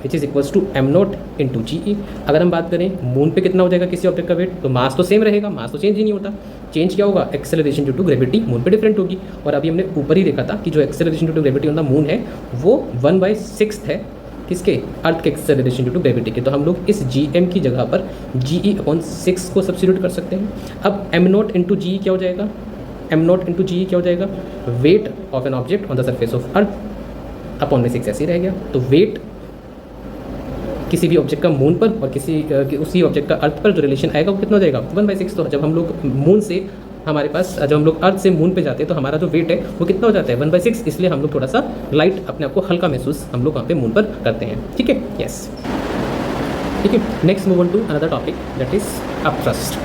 which is equals to m0 into GE। अगर हम बात करें मून पे कितना हो जाएगा किसी ऑब्जेक्ट का वेट, तो मास तो सेम रहेगा, मास तो चेंज ही नहीं होता। चेंज क्या होगा, acceleration due to gravity moon पे डिफरेंट होगी। और अभी हमने ऊपर ही देखा था कि जो acceleration due to gravity on the moon है वो 1/6 है किसके, अर्थ के एक्सेलरेशन ड्यू टू ग्रेविटी के। तो हम लोग इस GM की जगह पर GE/6 को सब्स्टिट्यूट कर सकते हैं। अब m0 इंटू GE क्या हो जाएगा, m0 इंटू GE क्या हो जाएगा, weight of an object on the surface of earth upon में 6 ऐसे ही रह गया। तो वेट किसी भी ऑब्जेक्ट का मून पर और उसी ऑब्जेक्ट का अर्थ पर जो रिलेशन आएगा वो कितना हो जाएगा, 1/6। तो जब हम लोग मून से हमारे पास, जब हम लोग अर्थ से मून पे जाते हैं तो हमारा जो वेट है वो कितना हो जाता है, 1/6। इसलिए हम लोग थोड़ा सा लाइट, अपने आप को हल्का महसूस हम लोग वहाँ पे मून पर करते हैं, ठीक है। यस, ठीक है। Next move on to another topic that is upthrust.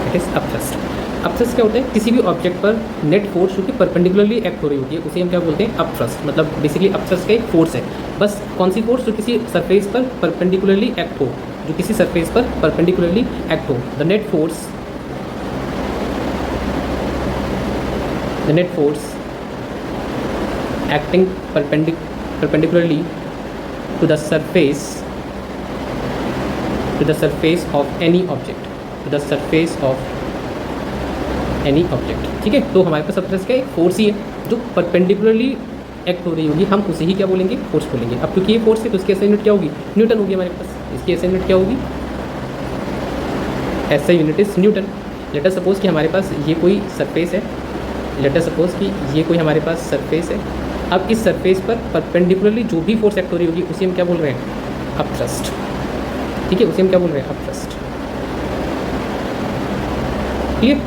It is upthrust. Upthrust क्या होता है, किसी भी ऑब्जेक्ट पर नेट फोर्स जो कि परपेंडिकुलरली एक्ट हो रही होती है उसे हम क्या बोलते हैं, अपथ्रस्ट। मतलब बेसिकली अपथ्रस्ट का एक फोर्स है, बस कौन सी फोर्स, जो किसी सरफेस पर परपेंडिकुलरली एक्ट हो, जो किसी सरफेस पर परपेंडिकुलरली एक्ट हो। The net force acting perpendicularly to the surface of any object, to the surface of any object, ठीक है। तो हमारे पास अपथ्रस्ट क्या एक फोर्स ही है जो परपेंडिकुलरली एक्ट हो रही होगी, हम उसे ही क्या बोलेंगे, फोर्स बोलेंगे। अब क्योंकि ये फोर्स है तो इसकी SI यूनिट क्या होगी, न्यूटन होगी हमारे पास। इसकी SI यूनिट क्या होगी, SI unit is Newton. Late us suppose कि हमारे पास ये कोई सरफेस है, लेट अस सपोज कि ये कोई हमारे पास सरफेस है। अब इस सरफेस पर परपेंडिकुलरली जो भी फोर्स एक्ट हो रही होगी उसे हम क्या बोल रहे हैं, अपथ्रस्ट, ठीक है, उसे हम क्या बोल रहे हैं, upthrust. Clear.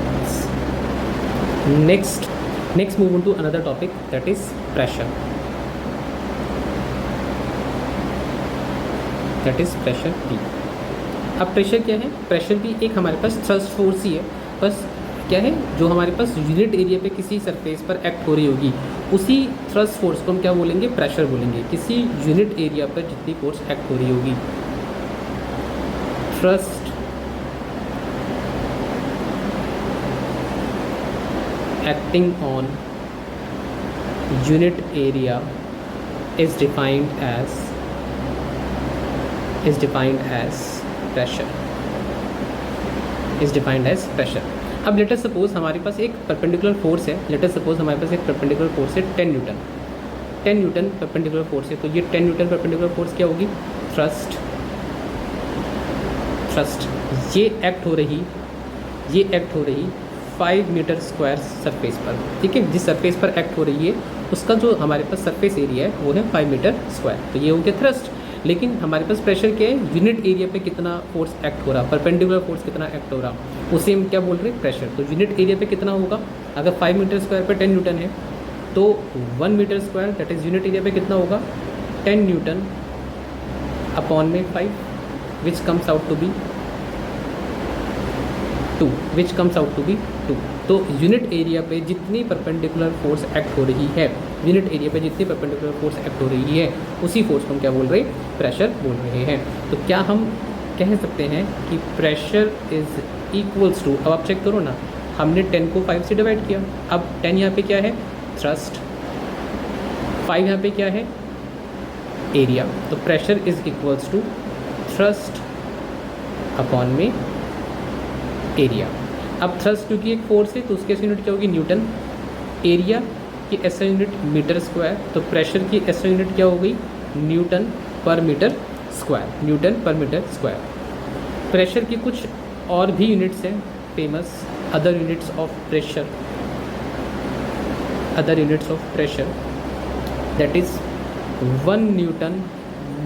Next move on to another topic that is pressure. That is pressure P। अब प्रेशर क्या है, प्रेशर भी एक हमारे पास थ्रस्ट फोर्स ही है, बस क्या है, जो हमारे पास यूनिट एरिया पे किसी सरफेस पर एक्ट हो रही होगी उसी थ्रस्ट फोर्स को हम क्या बोलेंगे, प्रेशर बोलेंगे। किसी यूनिट एरिया पर जितनी फोर्स एक्ट हो रही होगी, thrust acting on unit area is defined as pressure, is defined as pressure. अब लेट अस सपोज हमारे पास एक परपेंडिकुलर फोर्स है, लेट अस सपोज हमारे पास एक परपेंडिकुलर फोर्स है 10 न्यूटन, 10 न्यूटन परपेंडिकुलर फोर्स है। तो ये 10 न्यूटन परपेंडिकुलर फोर्स क्या होगी? थ्रस्ट, थ्रस्ट ये एक्ट हो रही 5 मीटर स्क्वायर सरफेस पर, ठीक है। जिस सरफेस पर एक्ट हो रही है उसका जो हमारे पास सरफेस एरिया है वो है 5 मीटर स्क्वायर। तो ये हो गया थ्रस्ट। लेकिन हमारे पास प्रेशर क्या है? यूनिट एरिया पे कितना फोर्स एक्ट हो रहा, परपेंडिकुलर फोर्स कितना एक्ट हो रहा, उसे हम क्या बोल रहे हैं? प्रेशर। तो यूनिट एरिया पे कितना होगा? अगर 5 मीटर स्क्वायर पे 10 न्यूटन है तो 1 metre square that is unit area पे कितना होगा? 10 न्यूटन अपॉन में 5 which comes out to be 2, which comes out to be 2। तो यूनिट एरिया पे जितनी परपेंडिकुलर फोर्स एक्ट हो रही है, यूनिट एरिया पे जितनी परपेंडिकुलर फोर्स एक्ट हो रही है उसी फोर्स को हम क्या बोल रहे हैं? प्रेशर बोल रहे हैं। तो क्या हम कह सकते हैं कि प्रेशर इज इक्वल्स टू, अब आप चेक करो ना, हमने 10 को 5 से डिवाइड किया, अब 10 यहाँ पे क्या है? थ्रस्ट, 5 यहाँ पे क्या है? एरिया। तो pressure is equals to thrust upon में एरिया। अब थ्रस्ट क्योंकि एक फोर्स है तो उसकी एसआई यूनिट क्या होगी? न्यूटन। एरिया की एसआई यूनिट मीटर स्क्वायर, तो प्रेशर की एसआई यूनिट क्या हो गई? Newton per metre square, newton per metre square. Pressure की कुछ और भी यूनिट्स हैं famous, other units of pressure, other units of pressure that is 1 newton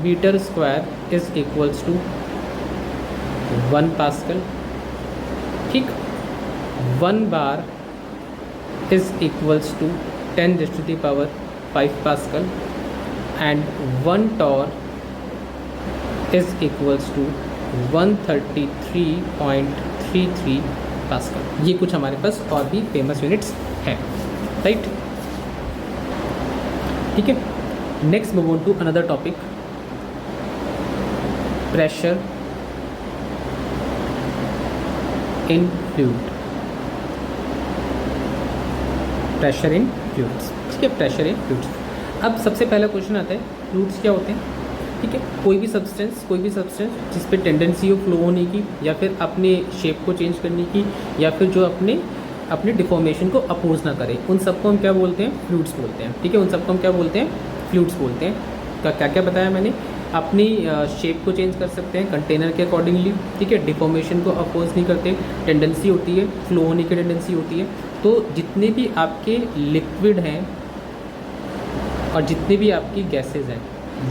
metre square is equals to 1 pascal, ठीक। 1 bar is equals to 10⁵ pascal and 1 torr is equals to 133.33 pascal. ये कुछ हमारे पास और भी फेमस यूनिट्स हैं, right, ठीक है। Next move on to another topic, pressure in fluid, pressure in fluids, ठीक है, प्रेशर इन फ्लूइड्स। अब सबसे पहला क्वेश्चन आता है फ्लूइड्स क्या होते हैं, ठीक है। कोई भी सब्सटेंस जिस पे टेंडेंसी हो फ्लो होने की या फिर अपने शेप को चेंज करने की या फिर जो अपने डिफॉर्मेशन को अपोज ना करे, उन सबको हम क्या बोलते हैं? फ्लूइड्स बोलते हैं, ठीक है। उन सबको हम क्या बोलते हैं? फ्लूइड्स बोलते हैं। क्या क्या बताया मैंने? अपनी शेप को चेंज कर सकते हैं कंटेनर के अकॉर्डिंगली, ठीक है। डिफॉर्मेशन को अपोज नहीं करते, टेंडेंसी होती है, फ्लो होने की टेंडेंसी होती है। तो जितने भी आपके लिक्विड हैं और जितने भी आपकी गैसेज हैं,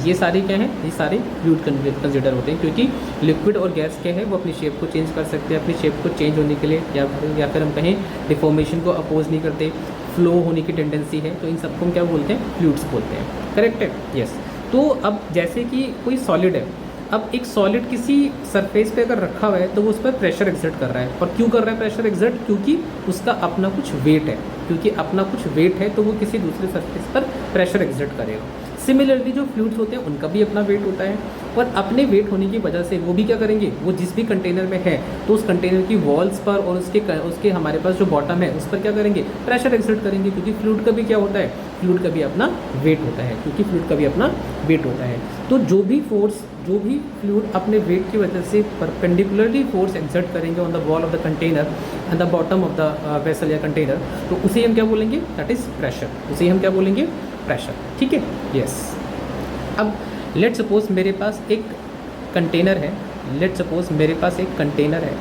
ये सारे क्या हैं? ये सारे फ्लूइड कंसिडर होते हैं, क्योंकि लिक्विड और गैस क्या है? वो अपनी शेप को चेंज कर सकते हैं, अपनी शेप को चेंज होने के लिए या फिर हम कहें डिफॉर्मेशन को अपोज नहीं करते, फ्लो होने की टेंडेंसी है, तो इन सबको हम क्या बोलते हैं? फ्लूइड्स बोलते हैं, करेक्ट है, यस। तो अब जैसे कि कोई सॉलिड है, अब एक सॉलिड किसी सरफेस पे अगर रखा हुआ है तो वो उस पर प्रेशर एक्सर्ट कर रहा है, और क्यों कर रहा है प्रेशर एक्सर्ट? क्योंकि उसका अपना कुछ वेट है, क्योंकि अपना कुछ वेट है तो वो किसी दूसरे सरफेस पर प्रेशर एक्सर्ट करेगा। सिमिलरली जो फ्लूइड्स होते हैं उनका भी अपना वेट होता है, और अपने वेट होने की वजह से वो भी क्या करेंगे? वो जिस भी कंटेनर में है तो उस कंटेनर की वॉल्स पर और उसके हमारे पास जो बॉटम है उस पर क्या करेंगे? प्रेशर एक्सर्ट करेंगे, क्योंकि फ्लूइड का भी क्या होता है? फ्लूइड का भी अपना वेट होता है, क्योंकि फ्लूइड का भी अपना वेट होता है। तो जो भी फ्लूइड अपने वेट की वजह से परपेंडिकुलरली फोर्स एक्सर्ट करेंगे on the wall of the container and the bottom of the vessel या कंटेनर, तो उसे हम क्या बोलेंगे? दैट इज प्रेशर, उसे हम क्या बोलेंगे? प्रेशर, ठीक है, यस। अब लेट सपोज मेरे पास एक कंटेनर है,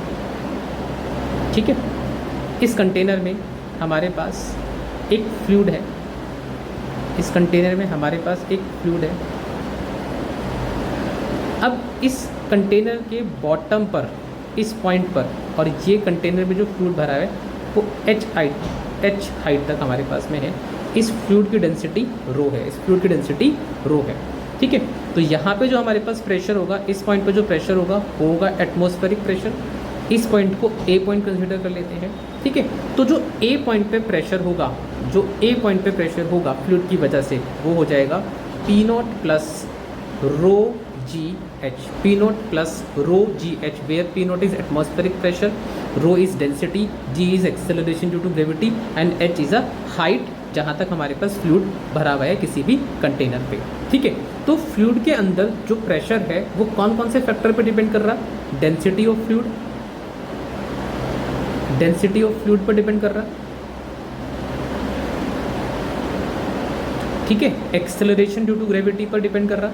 ठीक है। इस कंटेनर में हमारे पास एक फ्लूइड है, अब इस कंटेनर के बॉटम पर, इस पॉइंट पर, और ये कंटेनर में जो फ्लूइड भरा है वो h हाइट तक हमारे पास में है। इस फ्लूइड की डेंसिटी रो है, ठीक है। तो यहाँ पे जो हमारे पास प्रेशर होगा, इस पॉइंट पे जो प्रेशर होगा वो होगा एटमॉस्फेरिक प्रेशर। इस पॉइंट को ए पॉइंट कंसिडर कर लेते हैं, ठीक है। तो जो ए पॉइंट पे प्रेशर होगा, फ्लूइड की वजह से, वो हो जाएगा P0 plus rho g h, where P0 is atmospheric pressure, rho is density, g is acceleration due to gravity and h is a height जहाँ तक हमारे पास फ्लूइड भरा हुआ है किसी भी कंटेनर पे, ठीक है। तो फ्लूइड के अंदर जो प्रेशर है वो कौन कौन से फैक्टर पे डिपेंड कर रहा है? Density of fluid, density of fluid पर डिपेंड कर रहा है, ठीक है। एक्सेलरेशन ड्यू टू ग्रेविटी पर डिपेंड कर रहा,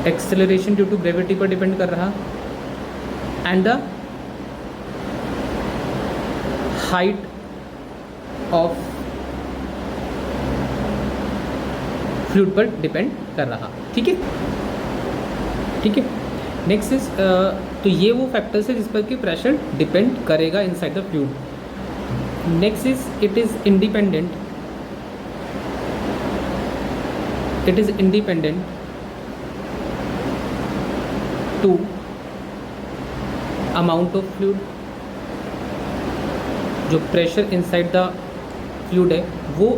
एक्सेलरेशन ड्यू टू ग्रेविटी पर डिपेंड कर रहा, and the height of fluid पर डिपेंड कर रहा, ठीक है, ठीक है। नेक्स्ट इज तो ये वो फैक्टर्स है जिस पर कि प्रेशर डिपेंड करेगा inside the fluid. Next is it is independent, it is independent to amount of fluid. जो प्रेशर इनसाइड द फ्लूइड है वो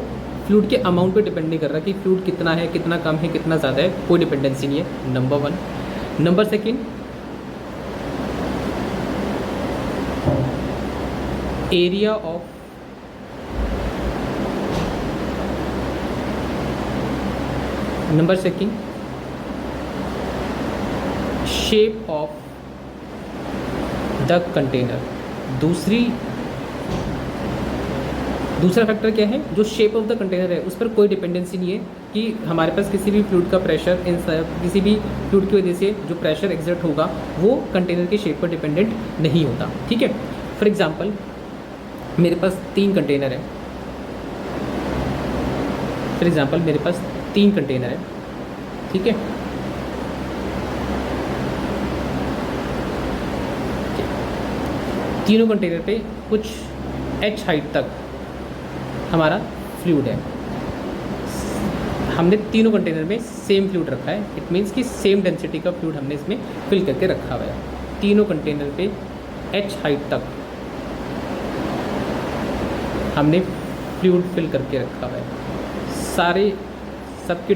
फ्लूइड के अमाउंट पे डिपेंड नहीं कर रहा कि फ्लूइड कितना है, कितना कम है, कितना ज़्यादा है, कोई डिपेंडेंसी नहीं है, number one. Number second, area of number second shape of the container. दूसरा फैक्टर क्या है? जो शेप ऑफ द कंटेनर है उस पर कोई डिपेंडेंसी नहीं है कि हमारे पास किसी भी फ्लूइड का प्रेशर किसी भी फ्लूइड की वजह से जो प्रेशर एग्जर्ट होगा वो कंटेनर के शेप पर डिपेंडेंट नहीं होता, ठीक है। फॉर एग्जांपल मेरे पास 3 कंटेनर है, फॉर एग्जांपल मेरे पास 3 कंटेनर है, ठीक है। तीनों कंटेनर पे कुछ h हाइट तक हमारा फ्लूइड है। हमने तीनों कंटेनर में सेम फ्लूइड रखा है, इट मीन्स कि सेम डेंसिटी का फ्लूइड हमने इसमें फिल करके रखा हुआ है। तीनों कंटेनर पे h हाइट तक हमने फ्लूइड फिल करके रखा हुआ है। सबकी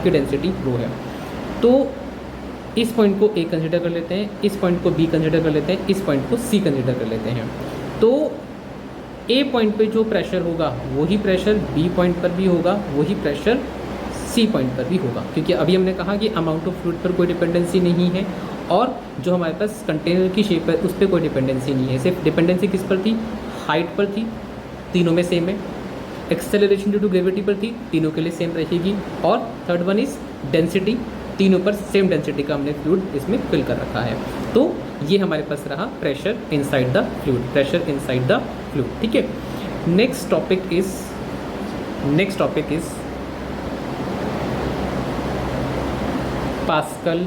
डेंसिटी रो है। तो इस पॉइंट को A कंसिडर कर लेते हैं, इस पॉइंट को B कंसिडर कर लेते हैं, इस पॉइंट को C कंसिडर कर लेते हैं। तो A पॉइंट पे जो प्रेशर होगा वही प्रेशर B पॉइंट पर भी होगा, वही प्रेशर C पॉइंट पर भी होगा, क्योंकि अभी हमने कहा कि अमाउंट ऑफ फ्लूइड पर कोई डिपेंडेंसी नहीं है और जो हमारे पास कंटेनर की शेप है उस पर कोई डिपेंडेंसी नहीं है। सिर्फ डिपेंडेंसी किस पर थी? हाइट पर थी, तीनों में सेम है। एक्सेलरेशन ड्यू टू ग्रेविटी पर थी, तीनों के लिए सेम रहेगी। और थर्ड वन इज डेंसिटी, तीनों पर सेम डेंसिटी का हमने फ्लूइड इसमें फिल कर रखा है। तो ये हमारे पास रहा pressure inside the fluid, pressure inside the fluid, ठीक है। Next topic is Pascal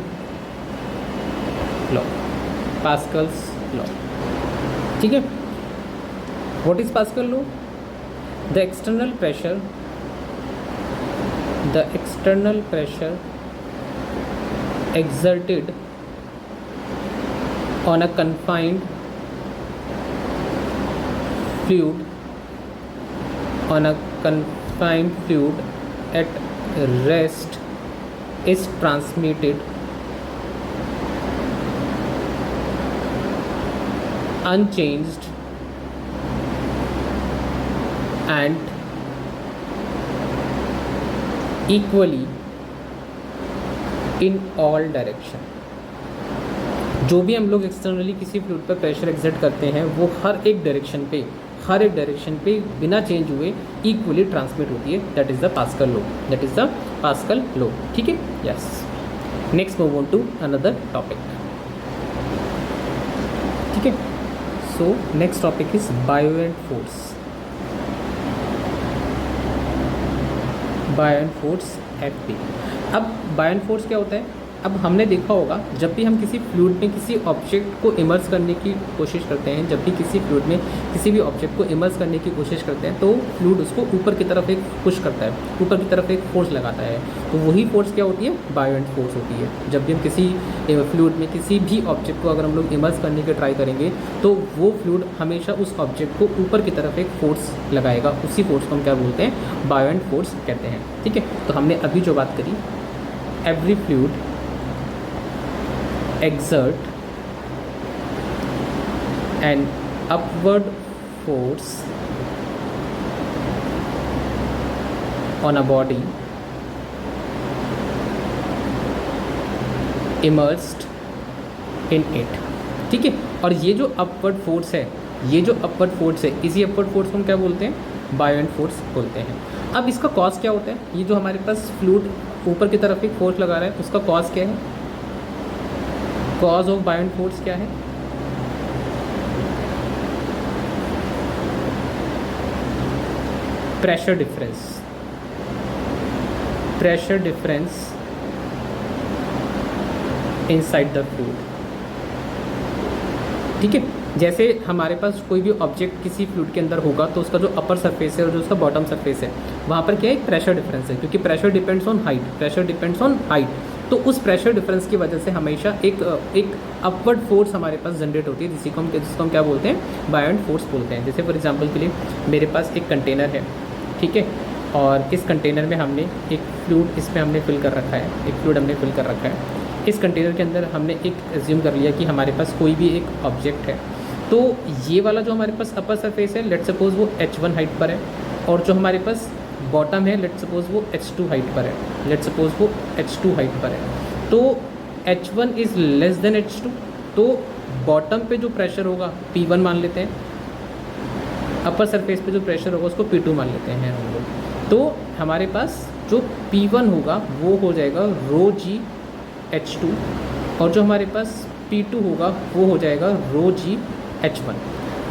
law, Pascal's law, ठीक है। What is Pascal law? The external pressure exerted on a confined fluid at rest is transmitted unchanged and equally in all direction। जो भी हम लोग externally किसी fluid पर pressure exert करते हैं वो हर एक डायरेक्शन पे बिना चेंज हुए इक्वली ट्रांसमिट होती है। That is the Pascal law, ठीक है। Yes, next move on to another topic, ठीक है। So next topic is buoyant force at P. अब बायोएंट फोर्स क्या होता है? अब हमने देखा होगा जब भी हम किसी फ्लूइड में किसी ऑब्जेक्ट को इमर्स करने की कोशिश करते हैं, जब भी किसी फ्लूइड में किसी भी ऑब्जेक्ट को इमर्स करने की कोशिश करते हैं तो फ्लूइड उसको ऊपर की तरफ एक पुश करता है, ऊपर की तरफ एक फोर्स लगाता है। तो वही फोर्स क्या होती है? बायोएंट फोर्स होती है। जब भी हम किसी फ्लूइड में किसी भी ऑब्जेक्ट को अगर हम लोग इमर्स करने की ट्राई करेंगे तो वो फ्लूइड हमेशा उस ऑब्जेक्ट को ऊपर की तरफ एक फोर्स लगाएगा। उसी फोर्स को हम क्या बोलते हैं? बायोएंट फोर्स कहते हैं, ठीक है। तो हमने अभी जो बात करी, every fluid exert an upward force on a body immersed in it, ठीक है। और ये जो अपवर्ड फोर्स है, ये जो अपवर्ड फोर्स है, इसी अपवर्ड फोर्स को हम क्या बोलते हैं, बायोएंट फोर्स बोलते हैं। अब इसका कॉज क्या होता है, ये जो हमारे पास फ्लूइड ऊपर की तरफ एक फोर्स लगा रहा है, उसका कॉज क्या है, कॉज ऑफ बायोएंट फोर्स क्या है, pressure difference, pressure difference inside the fluid, ठीक है। जैसे हमारे पास कोई भी ऑब्जेक्ट किसी फ्लूइड के अंदर होगा तो उसका जो अपर सरफेस है और जो उसका बॉटम सरफेस है, वहाँ पर क्या है, एक प्रेशर डिफरेंस है, क्योंकि pressure depends on height, pressure depends on height. तो उस प्रेशर डिफरेंस की वजह से हमेशा एक अपवर्ड फोर्स हमारे पास जनरेट होती है, जिसको हम क्या बोलते हैं, बायोएंट फोर्स बोलते हैं। जैसे फॉर एग्जांपल के लिए मेरे पास एक कंटेनर है, ठीक है, और इस कंटेनर में हमने एक फ्लूइड इसमें हमने फिल कर रखा है, एक फ्लूइड हमने फिल कर रखा है। इस कंटेनर के अंदर हमने एक एज्यूम कर लिया कि हमारे पास कोई भी एक ऑब्जेक्ट है, तो ये वाला जो हमारे पास अपर सरफेस है, लेट सपोज वो h1 हाइट पर है, और जो हमारे पास बॉटम है, लेट सपोज वो h2 हाइट पर है, लेट सपोज वो h2 हाइट पर है। तो h1 is less than h2, तो बॉटम पे जो प्रेशर होगा P1 मान लेते हैं, अपर सरफेस पे जो प्रेशर होगा उसको P2 मान लेते हैं हम लोग। तो हमारे पास जो P1 होगा वो हो जाएगा रो जी H2, और जो हमारे पास P2 होगा वो हो जाएगा रो जी H1।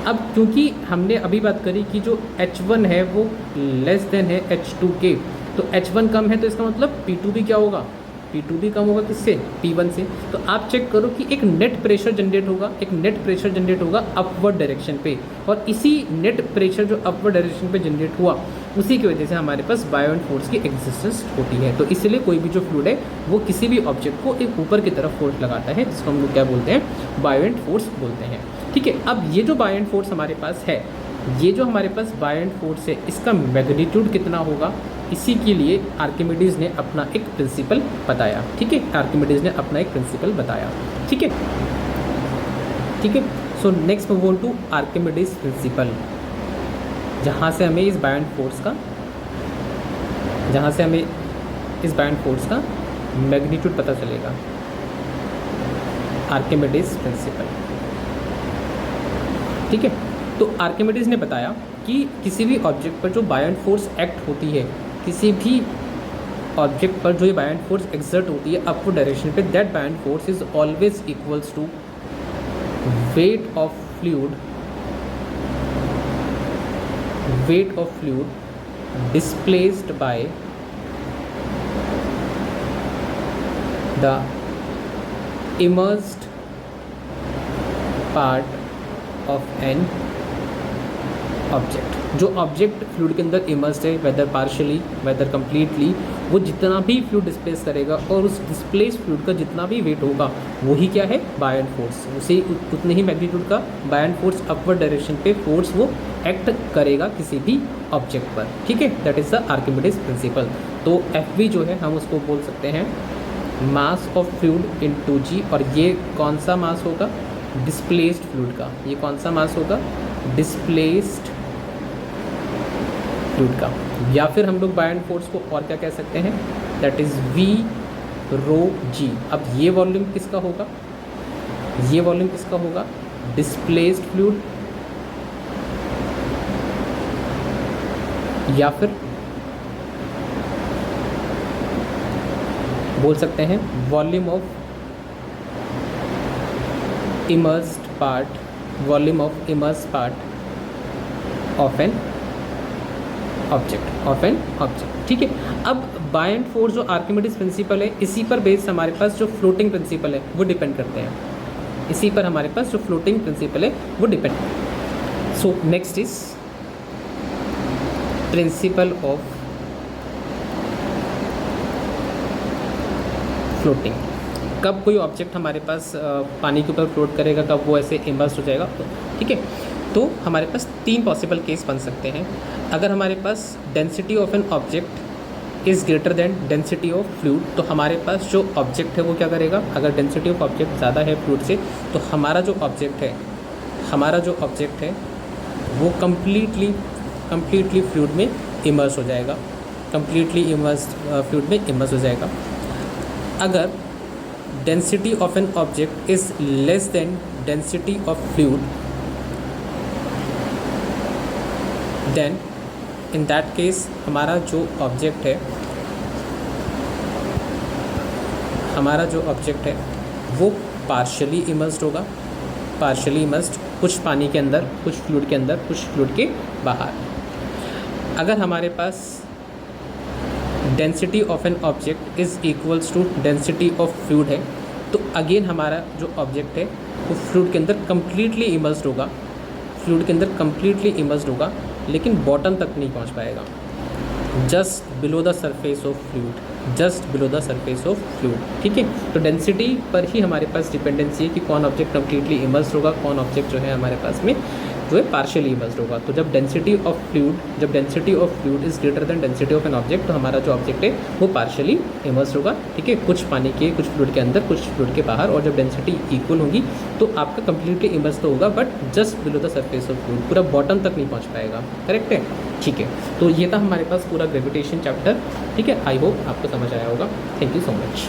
अब क्योंकि हमने अभी बात करी कि जो H1 है वो लेस देन है H2 के, तो H1 कम है, तो इसका मतलब P2 भी क्या होगा, P2 भी कम होगा किससे, P1 से। तो आप चेक करो कि एक नेट प्रेशर जनरेट होगा, एक नेट प्रेशर जनरेट होगा अपवर्ड डायरेक्शन पे, और इसी नेट प्रेशर जो अपवर्ड डायरेक्शन पे जनरेट हुआ, उसी की वजह से हमारे पास बायोएंट फोर्स की एग्जिस्टेंस होती है। तो इसलिए कोई भी जो फ्लूइड है वो किसी भी ऑब्जेक्ट को एक ऊपर की तरफ फोर्स लगाता है, जिसको हम लोग क्या बोलते हैं, बायोएंट फोर्स बोलते हैं, ठीक है। अब ये जो बायोएंट फोर्स हमारे पास है, ये जो हमारे पास बायोएंट फोर्स है, इसका मैग्नीट्यूड कितना होगा, इसी के लिए आर्किमिडीज़ ने अपना एक प्रिंसिपल बताया, ठीक है, आर्किमिडीज़ ने अपना एक प्रिंसिपल बताया, ठीक है, ठीक है। So next move on to Archimedes principle, जहाँ से हमें इस बायोएंट फोर्स का मैग्नीट्यूड पता चलेगा, आर्किमिडीज़ प्रिंसिपल, ठीक है। तो आर्किमिडीज़ ने बताया कि किसी भी ऑब्जेक्ट पर जो बायोएंट फोर्स एक्ट होती है, किसी भी ऑब्जेक्ट पर जो ये बायोएंट फोर्स एक्सर्ट होती है अपवर्ड डायरेक्शन पे, that buoyant force is always equals to weight of fluid displaced by the immersed part of an object. जो ऑब्जेक्ट फ्लूइड के अंदर इमर्स्ड है, वेदर पार्शियली वेदर कंप्लीटली, वो जितना भी फ्लूइड डिस्प्लेस करेगा और उस डिस्प्लेस फ्लूइड का जितना भी वेट होगा वही क्या है, बायोएंट फोर्स, उसे उतने ही मैग्नीट्यूड का बायोएंट फोर्स अपवर्ड डायरेक्शन पे फोर्स वो एक्ट करेगा किसी भी ऑब्जेक्ट पर, ठीक है। That is the Archimedes principle. तो Fv जो है हम उसको बोल सकते हैं mass of fluid into g, और ये कौन सा मास होगा, डिस्प्लेस्ड फ्लूइड का, ये कौन सा मास होगा, डिस्प्लेस्ड फ्लूइड का। या फिर हम लोग बायोएंट फोर्स को और क्या कह सकते हैं, दैट इज़ V रो जी। अब ये वॉल्यूम किसका होगा, ये वॉल्यूम किसका होगा, डिस्प्लेस्ड फ्लूइड, या फिर बोल सकते हैं volume of immersed part, volume of immersed part of an object, ठीक है। अब बायोएंट फोर्स जो आर्किमिडीज़ प्रिंसिपल है, इसी पर बेस्ड हमारे पास जो फ्लोटिंग प्रिंसिपल है वो डिपेंड करते हैं, इसी पर हमारे पास जो फ्लोटिंग प्रिंसिपल है वो depend. So next is principle of floating. कब कोई ऑब्जेक्ट हमारे पास पानी के ऊपर फ्लोट करेगा, कब वो ऐसे इमर्स हो जाएगा, ठीक है। तो हमारे पास तीन पॉसिबल केस बन सकते हैं। अगर हमारे पास density of an object is greater than density of fluid, तो हमारे पास जो ऑब्जेक्ट है वो क्या करेगा, अगर डेंसिटी ऑफ ऑब्जेक्ट ज़्यादा है फ्लूइड से, तो हमारा जो ऑब्जेक्ट है वो कम्प्लीटली फ्लूइड में इमर्स हो जाएगा, फ्लूइड में इमर्स हो जाएगा। अगर density of an object is less than density of fluid, then in that case हमारा जो ऑब्जेक्ट है वो पार्शियली इमर्स्ड होगा, पार्शियली इमर्स्ड, कुछ पानी के अंदर, कुछ फ्लूइड के अंदर, कुछ फ्लूइड के बाहर। अगर हमारे पास density of an object is equals to density of fluid है, तो अगेन हमारा जो ऑब्जेक्ट है वो फ्लूइड के अंदर कम्प्लीटली इमर्स्ड होगा, लेकिन बॉटम तक नहीं पहुंच पाएगा, just below the surface of fluid, ठीक है। तो डेंसिटी पर ही हमारे पास डिपेंडेंसी है कि कौन ऑब्जेक्ट कम्प्लीटली इमर्स्ड होगा, कौन ऑब्जेक्ट जो है हमारे पास में जो है पार्शियली इमर्स्ड होगा। तो जब density of fluid is greater than density of an object, तो हमारा जो ऑब्जेक्ट है वो पार्शियली इमर्स्ड होगा, ठीक है, कुछ पानी के, कुछ फ्लूइड के अंदर, कुछ फ्लूइड के बाहर। और जब डेंसिटी इक्वल होगी तो आपका कम्प्लीटली इमर्स्ड तो होगा, but just below the surface of fluid, पूरा बॉटम तक नहीं पहुँच पाएगा, करेक्ट है, ठीक है। तो ये था हमारे पास पूरा ग्रेविटेशन चैप्टर, ठीक है। आई होप आपको समझ आया होगा। Thank you so much.